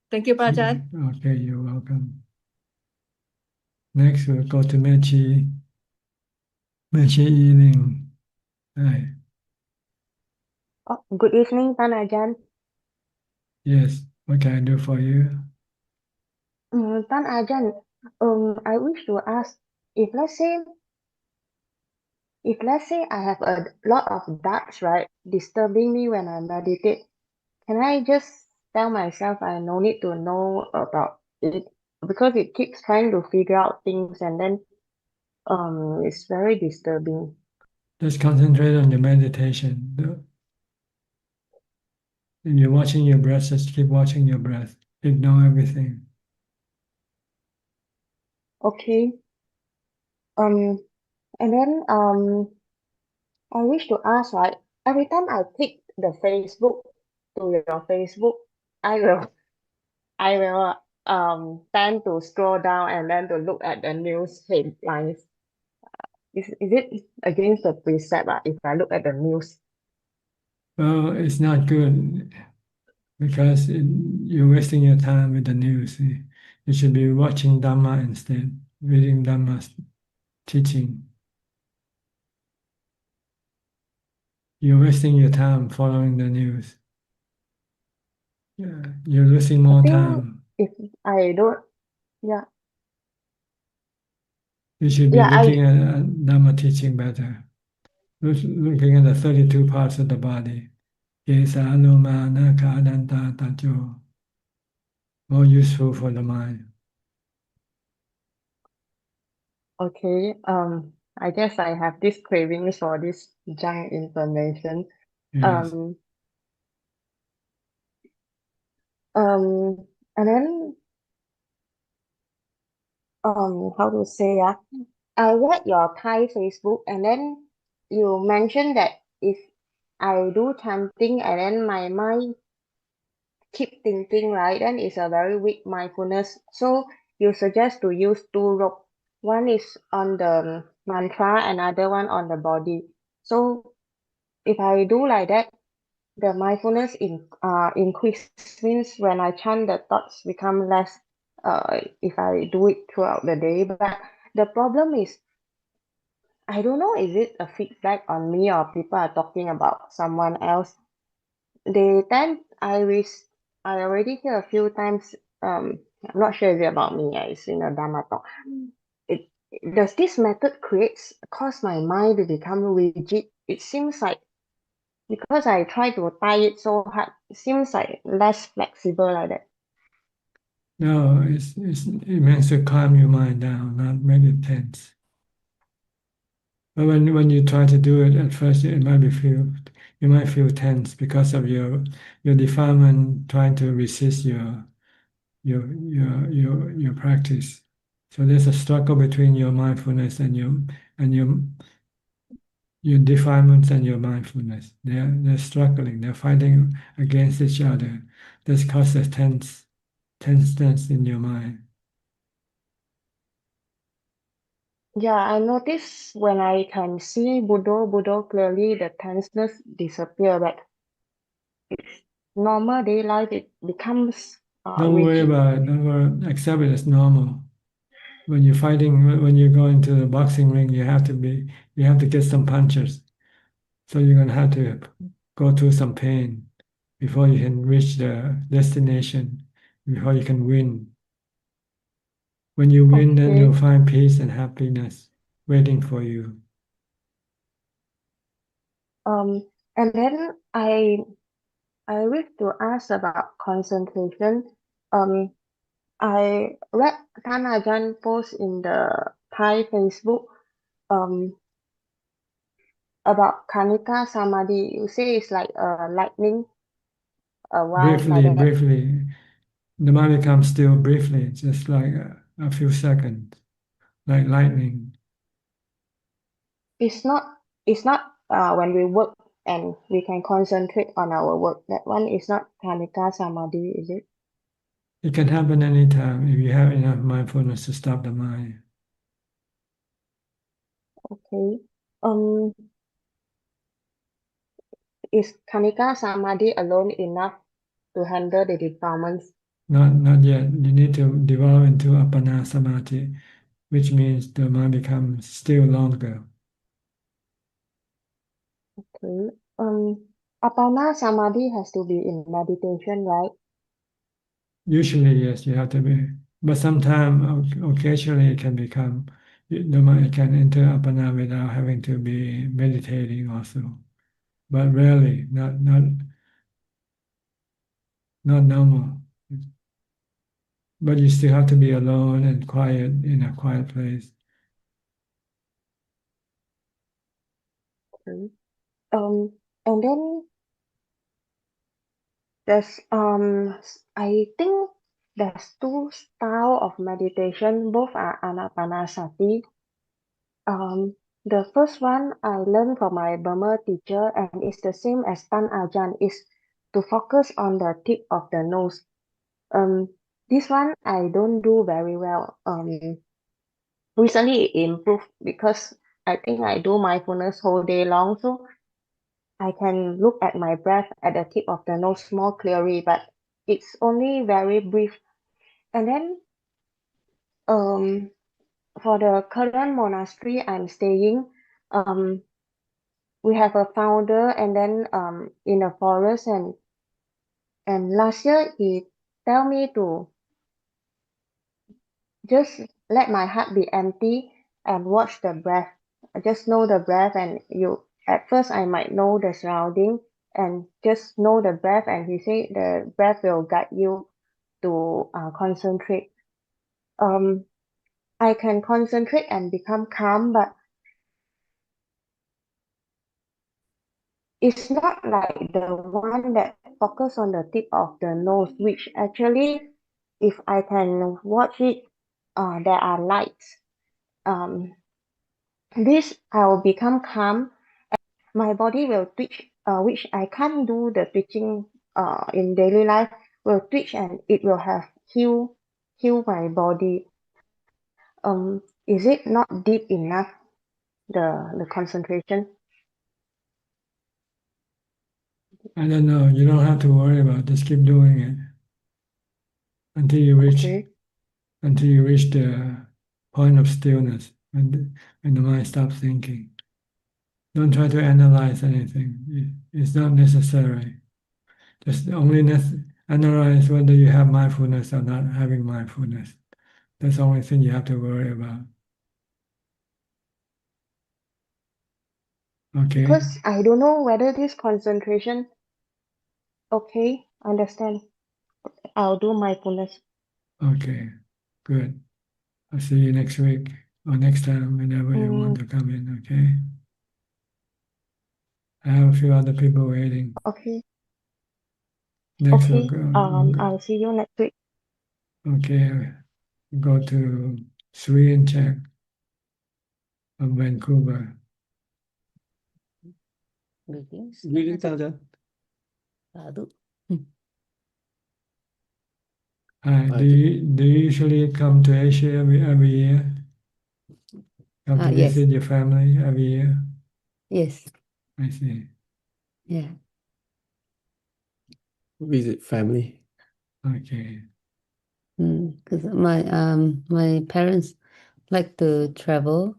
Speaker 5: Thank you, Ajaan.
Speaker 2: Okay, you're welcome. Next, we'll go to Mechi. Mechi Yiling. Hi.
Speaker 6: Oh, good evening, Tan Ajaan.
Speaker 2: Yes, what can I do for you?
Speaker 6: Tan Ajaan, I wish to ask if let's say I have a lot of doubts, right, disturbing me when I meditate. can I just tell myself I no need to know about it because it keeps trying to figure out things and then it's very disturbing.
Speaker 2: Just concentrate on your meditation. If you're watching your breath, just keep watching your breath. Ignore everything.
Speaker 6: Okay. And then I wish to ask, right? Every time I click the Facebook to your Facebook, I will I will tend to scroll down and then to look at the news headlines. Is it against the precept if I look at the news?
Speaker 2: Well, it's not good because you're wasting your time with the news. You should be watching Dhamma instead, reading Dhamma's teaching. You're wasting your time following the news. Yeah, you're losing
Speaker 6: I
Speaker 2: more
Speaker 6: think
Speaker 2: time.
Speaker 6: if I don't, yeah,
Speaker 2: You should be
Speaker 6: yeah,
Speaker 2: looking at Dhamma teaching better. Looking at the 32 parts of the body. Kesa, Loma, Naka, Adanta, Tajo. More useful for the mind.
Speaker 6: okay. I guess I have this cravings for this junk information.
Speaker 2: Yes.
Speaker 6: Um, and then how to say I read your Thai Facebook and then you mentioned that if I do something and then my mind keep thinking, right, then it's a very weak mindfulness. So you suggest to use two rope. One is on the mantra, another one on the body. So if I do like that, the mindfulness increase means when I chant, the thoughts become less. If I do it throughout the day, but the problem is I don't know, is it a feedback on me or people are talking about someone else? They tend, I already hear a few times, I'm not sure if it's about me, it's in a Dharma talk. It, does this method cause my mind to become rigid? It seems like because I try to tie it so hard, it seems like less flexible like that.
Speaker 2: No, it means to calm your mind down, not make it tense. But when you try to do it at first, you might feel tense because of your defilement trying to resist your practice. So there's a struggle between your mindfulness and your defilements and your mindfulness. They're struggling. They're fighting against each other. This causes tenseness in your mind.
Speaker 6: Yeah, I notice when I can see Buddha clearly, the tenseness disappear, but normal day life, it becomes
Speaker 2: Don't worry
Speaker 6: rigid.
Speaker 2: about it. Don't worry. Accept it as normal. When you're fighting, when you go into the boxing ring, you have to get some punches. So you're gonna have to go through some pain before you can reach the destination, before you can win. When you win, then you'll
Speaker 6: Okay.
Speaker 2: find peace and happiness waiting for you.
Speaker 6: And then I wish to ask about concentration. Um, I read Tan Ajahn post in the Thai Facebook about Kanika Samadhi. You say it's like a lightning around like
Speaker 2: Briefly,
Speaker 6: that.
Speaker 2: briefly, the mind becomes still briefly, just like a few seconds, like lightning.
Speaker 6: It's not when we work and we can concentrate on our work. That one is not Kanika Samadhi, is it?
Speaker 2: It can happen anytime if you have enough mindfulness to stop the mind.
Speaker 6: Okay. Um, is Kanika Samadhi alone enough to handle the defilements?
Speaker 2: Not yet. You need to develop into Appana Samadhi, which means the mind becomes still longer.
Speaker 6: Okay. Apana Samadhi has to be in meditation, right?
Speaker 2: Usually, yes, you have to be, but sometimes, occasionally, it can become, the mind can enter Appana without having to be meditating also, but rarely, not not normal. But you still have to be alone and quiet in a quiet place.
Speaker 6: Okay. And then there's I think there's two style of meditation, both are anapanasati. The first one I learned from my Burma teacher, and it's the same as Tan Ajahn, is to focus on the tip of the nose. This one I don't do very well. Recently it improved because I think I do mindfulness whole day long, so I can look at my breath at the tip of the nose more clearly, but it's only very brief. And then for the current monastery I'm staying, we have a founder and then in the forest, and last year he tell me to just let my heart be empty and watch the breath. I just know the breath, and you at first I might know the surrounding and just know the breath, and he said the breath will guide you to concentrate. I can concentrate and become calm, but it's not like the one that focus on the tip of the nose, which actually, if I can watch it, there are lights. This I will become calm. My body will twitch, which I can't do the twitching in daily life. Will twitch and it will have heal my body. Is it not deep enough, the concentration?
Speaker 2: I don't know. You don't have to worry about it. Just keep doing it until you reach
Speaker 6: Okay.
Speaker 2: the point of stillness when the mind stops thinking. Don't try to analyze anything. It's not necessary. Just only analyze whether you have mindfulness or not having mindfulness. That's the only thing you have to worry about. Okay.
Speaker 6: Because I don't know whether this concentration. Okay, understand. I'll do mindfulness.
Speaker 2: Okay. Good. I'll see you next week or next time whenever you want to come in. Okay. I have a few other people waiting.
Speaker 6: Okay.
Speaker 2: Next
Speaker 6: Okay.
Speaker 2: we'll go.
Speaker 6: I'll see you next week.
Speaker 2: Okay. Go to Sri and check from Vancouver.
Speaker 7: Greetings.
Speaker 8: Greetings, Ajahn.
Speaker 7: Sadhu.
Speaker 2: Hi. Do you usually come to Asia every year? Come to
Speaker 7: Yes.
Speaker 2: visit your family every year?
Speaker 7: Yes.
Speaker 2: I see.
Speaker 7: Yeah.
Speaker 8: Visit family.
Speaker 2: Okay.
Speaker 7: Because my parents like to travel.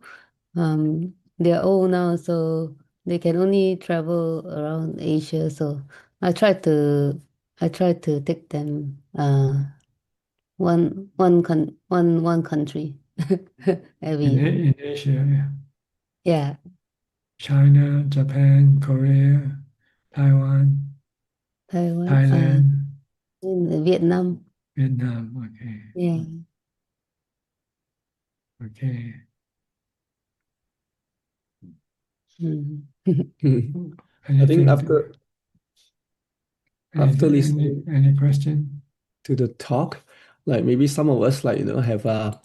Speaker 7: They're old now, so they can only travel around Asia. So I try to take them one country every year.
Speaker 2: In Asia, yeah.
Speaker 7: Yeah.
Speaker 2: China, Japan, Korea, Taiwan,
Speaker 7: Taiwan,
Speaker 2: Thailand,
Speaker 7: in Vietnam.
Speaker 2: Vietnam. Okay.
Speaker 7: Yeah.
Speaker 2: Okay.
Speaker 8: I think after listening
Speaker 2: any question
Speaker 8: to the talk, like maybe some of us have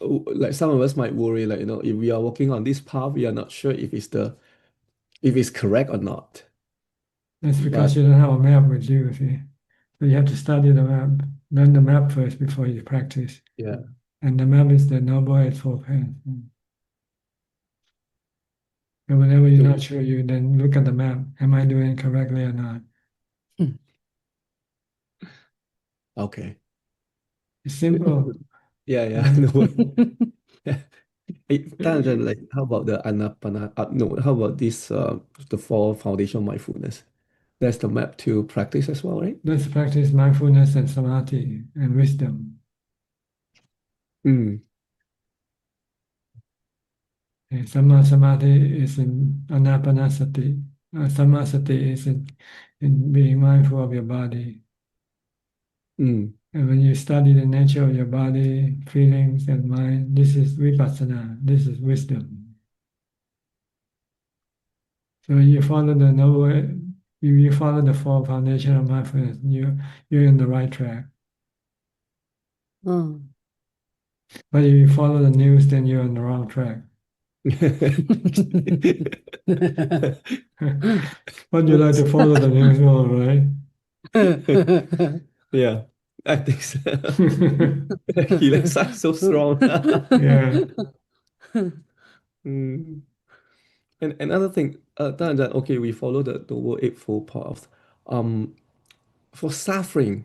Speaker 8: like some of us might worry, like if we are walking on this path, we are not sure if it's correct or not.
Speaker 2: That's because you don't have a map with you, see. So you have to study the map, learn the map first before you practice.
Speaker 8: Yeah.
Speaker 2: And the map is the Noble Eightfold Path. And whenever you're not sure, you then look at the map. Am I doing it correctly or not?
Speaker 8: Okay.
Speaker 2: It's simple.
Speaker 8: Yeah. No worry. Tan, like, how about the anapana? No, how about this? The four foundation mindfulness. That's the map to practice as well, right?
Speaker 2: Let's practice mindfulness and samadhi and wisdom.
Speaker 8: Mm.
Speaker 2: Okay, Samma Samadhi is in Anapanasati. Samma Sati is in being mindful of your body.
Speaker 8: Mm.
Speaker 2: And when you study the nature of your body, feelings, and mind, this is vipassana, this is wisdom. So you follow the noble, you follow the four foundation of mindfulness, you're in the right track.
Speaker 7: Oh.
Speaker 2: But if you follow the news, then you're on the wrong track. But you like to follow the news more, right?
Speaker 8: Yeah, I think so. He looks so strong.
Speaker 2: Yeah.
Speaker 8: Mm. And another thing, that okay, we follow the Noble Eightfold Path. For suffering,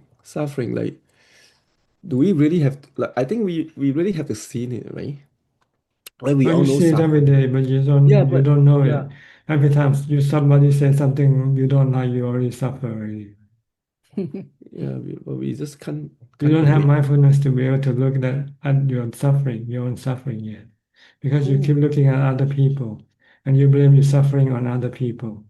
Speaker 8: like, do we really have like? I think we really have to see it, right? Like we
Speaker 2: Well,
Speaker 8: all
Speaker 2: you
Speaker 8: know
Speaker 2: see it every
Speaker 8: suffering.
Speaker 2: day, but
Speaker 8: Yeah,
Speaker 2: you
Speaker 8: but
Speaker 2: don't know it.
Speaker 8: yeah,
Speaker 2: Every time somebody says something you don't like, you already suffer already.
Speaker 8: yeah, but we just can't
Speaker 2: You don't have
Speaker 8: relate.
Speaker 2: mindfulness to be able to look at your own suffering yet. Because you keep looking at other people and you blame your suffering on other people.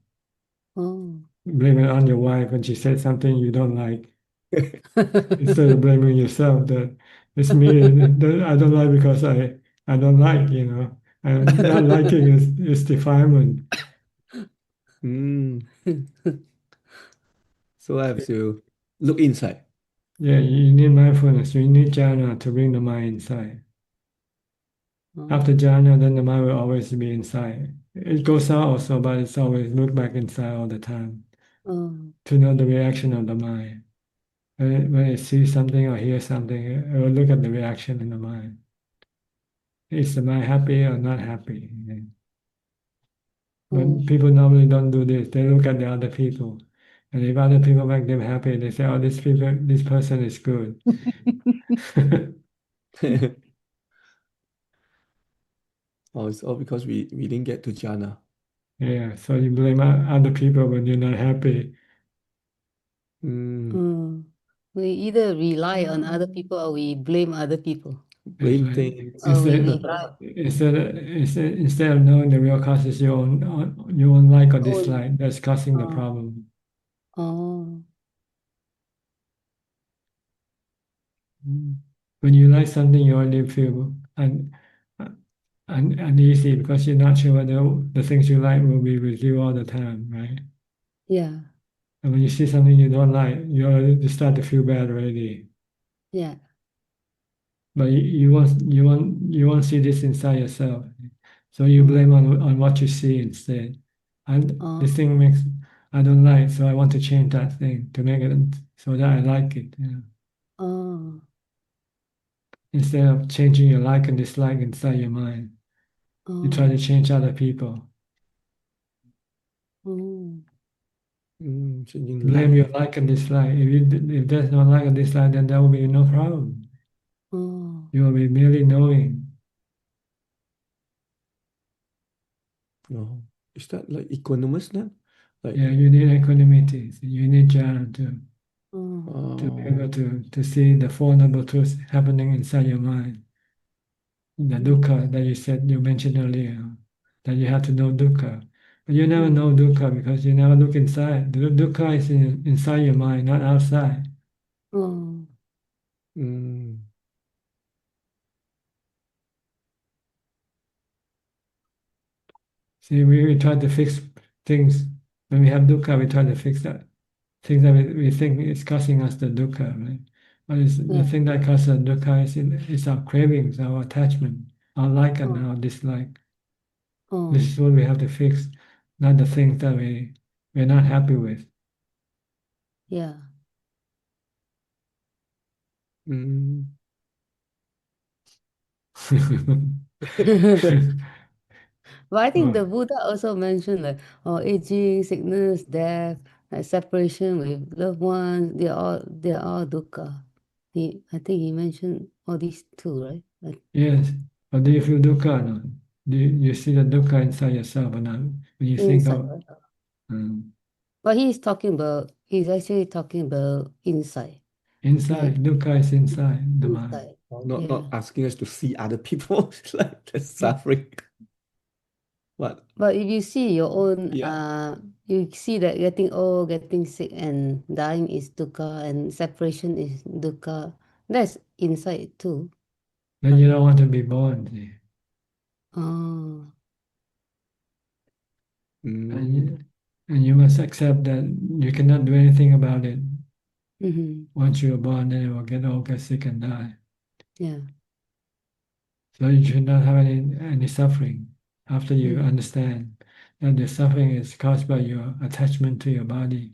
Speaker 7: Oh.
Speaker 2: Blame it on your wife when she said something you don't like. Instead of blaming yourself that it's me that I don't like because I don't like, And not liking is defilement.
Speaker 8: Mm. So I have to look inside.
Speaker 2: Yeah, you need mindfulness. You need jhana to bring the mind inside. After
Speaker 7: Oh.
Speaker 2: jhana, then the mind will always be inside. It goes out also, but it's always look back inside all the time
Speaker 7: Oh.
Speaker 2: to know the reaction of the mind. When it sees something or hears something, it will look at the reaction in the mind. Is the mind happy or not happy? But people normally don't do this. They look at the other people. And if other people make them happy, they say, oh, this person is good.
Speaker 8: Oh, it's all because we didn't get to jhana.
Speaker 2: Yeah, so you blame other people when you're not happy.
Speaker 8: Mm.
Speaker 7: We either rely on other people or we blame other people.
Speaker 2: That's
Speaker 8: Blame
Speaker 2: right.
Speaker 8: things.
Speaker 7: Or we rely.
Speaker 2: Instead of knowing the real cause is your own like or
Speaker 7: Oh.
Speaker 2: dislike that's causing the problem.
Speaker 7: Oh.
Speaker 2: When you like something, you already feel uneasy because you're not sure whether the things you like will be with you all the time, right?
Speaker 7: Yeah.
Speaker 2: And when you see something you don't like, you start to feel bad already.
Speaker 7: Yeah.
Speaker 2: But you won't see this inside yourself. So you blame on what you see instead. And this thing makes I don't like, so I want to change that thing to make it so that I like it.
Speaker 7: Oh.
Speaker 2: Instead of changing your like and dislike inside your mind, you try to
Speaker 7: Oh.
Speaker 2: change other people.
Speaker 7: Oh.
Speaker 8: Changing
Speaker 2: Blame
Speaker 8: like.
Speaker 2: your like and dislike. If there's no like and dislike, then there will be no problem.
Speaker 7: Oh.
Speaker 2: You will be merely knowing.
Speaker 8: Oh, is that like equanimous then? Like,
Speaker 2: Yeah, you need equanimity. You need jhana to be able
Speaker 8: oh,
Speaker 2: to see the Four Noble Truths happening inside your mind. The dukkha that you mentioned earlier, that you have to know dukkha. But you never know dukkha because you never look inside. The dukkha is inside your mind, not outside.
Speaker 7: Oh.
Speaker 8: mm,
Speaker 2: See, we try to fix things. When we have dukkha, we try to fix that. Things that we think is causing us the dukkha, right? But the
Speaker 7: Yeah.
Speaker 2: thing that causes the dukkha is our cravings, our attachment, our like and our dislike. This
Speaker 7: Oh.
Speaker 2: is what we have to fix, not the things that we're not happy with.
Speaker 7: Yeah.
Speaker 8: mm.
Speaker 7: But I think
Speaker 2: Oh,
Speaker 7: the Buddha also mentioned like, oh, aging, sickness, death, like separation with loved ones, they're all dukkha. I think he mentioned all these too, right? Like,
Speaker 2: yes, but do you feel dukkha or not? Do you see the dukkha inside yourself or not? When you think
Speaker 7: inside,
Speaker 2: of
Speaker 7: right?
Speaker 2: um,
Speaker 7: But he's actually talking about inside.
Speaker 2: inside,
Speaker 7: Like
Speaker 2: dukkha is inside the mind.
Speaker 7: inside.
Speaker 8: Not
Speaker 7: Yeah.
Speaker 8: asking us to see other people. It's like that's suffering.
Speaker 7: But if you see your own,
Speaker 8: Yeah.
Speaker 7: you see that getting old, getting sick, and dying is dukkha, and separation is dukkha. That's inside too.
Speaker 2: Then you don't want to be born. See?
Speaker 7: Oh.
Speaker 2: And you must accept that you cannot do anything about it. Once you are born, then you will get old, get sick, and die.
Speaker 7: Yeah.
Speaker 2: So you should not have any suffering after you understand that the suffering is caused by your attachment to your body.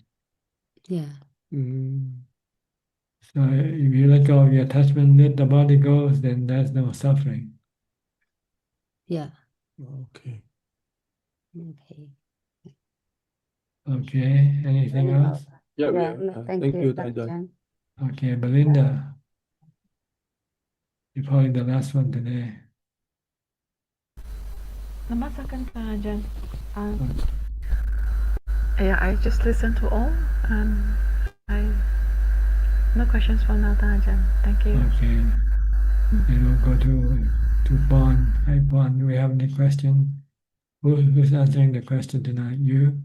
Speaker 7: Yeah.
Speaker 2: So if you let go of your attachment, let the body go, then there's no suffering.
Speaker 7: Yeah.
Speaker 8: Okay.
Speaker 7: Okay.
Speaker 2: Okay. Anything else?
Speaker 8: Yeah,
Speaker 7: No, thank you, Ajahn.
Speaker 2: Okay, Belinda. You're probably the last one today.
Speaker 9: Namaskaran, Ajahn. Yeah, I just listened to all, and no questions for now, Ajahn. Thank you.
Speaker 2: Okay. Then we'll go to Bon. Hi, Bon. Do we have any question? Who's answering the question tonight? You?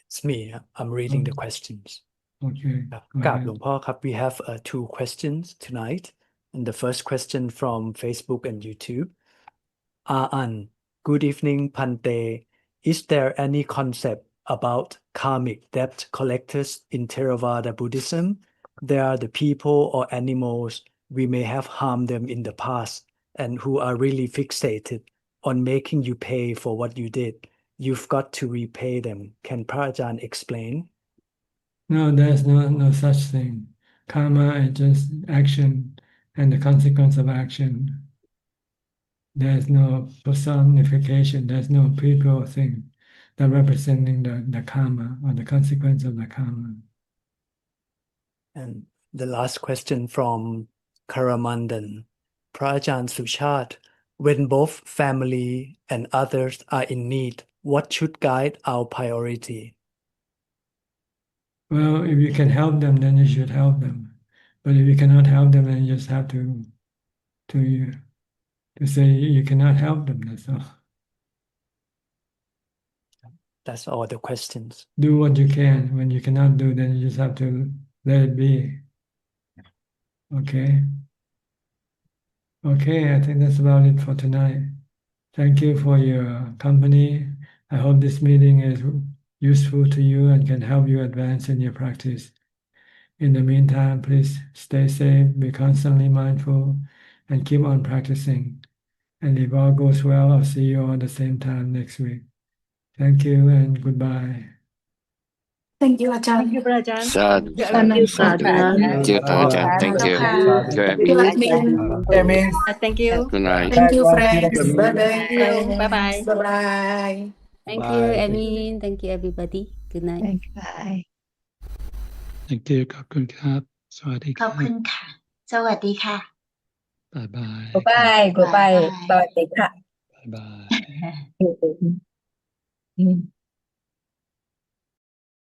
Speaker 10: It's me. I'm reading the questions.
Speaker 2: Okay. Go
Speaker 10: กราบ
Speaker 2: ahead.
Speaker 10: หลวงพ่อครับ we have two questions tonight. And the first question from Facebook and YouTube. An, good evening, Pante. Is there any concept about karmic debt collectors in Theravada Buddhism? They are the people or animals we may have harmed them in the past and who are really fixated on making you pay for what you did. You've got to repay them. Can Prajan explain?
Speaker 2: No, there's no such thing. Karma is just action and the consequence of action. There's no personification. There's no people thing that representing the karma or the consequence of the karma.
Speaker 10: And the last question from Karamandan. Ajaan Suchart, when both family and others are in need, what should guide our priority?
Speaker 2: Well, if you can help them, then you should help them. But if you cannot help them, then you just have to say you cannot help them. That's all.
Speaker 10: That's all the questions.
Speaker 2: Do what you can. When you cannot do, then you just have to let it be. Okay. Okay, I think that's about it for tonight. Thank you for your company. I hope this meeting is useful to you and can help you advance in your practice. In the meantime, please stay safe, be constantly mindful, and keep on practicing. And if all goes well, I'll see you all at the same time next week. Thank you and goodbye.
Speaker 21: Thank you, Ajahn.
Speaker 13: Thank you, Ajahn.
Speaker 19: Sad.
Speaker 13: Thank you,
Speaker 19: Thank you, Ajahn. Thank you. Good.
Speaker 21: Thank you, Admin.
Speaker 13: Thank you.
Speaker 19: Good night.
Speaker 21: Thank you, friends.
Speaker 7: Thank
Speaker 21: Bye-bye.
Speaker 7: you.
Speaker 13: Bye-bye.
Speaker 21: Bye-bye.
Speaker 7: Thank you, Admin. Thank you, everybody. Good night.
Speaker 23: Bye.
Speaker 24: Thank you ขอบคุณครับสวัสดีค
Speaker 23: ขอบ
Speaker 24: รับ
Speaker 23: คุณค่ะ สวัสดีค่ะ
Speaker 24: บ๊ายบาย
Speaker 23: Goodbye
Speaker 25: สวัสดีค่ะ
Speaker 24: บ๊ายบาย
Speaker 23: อืม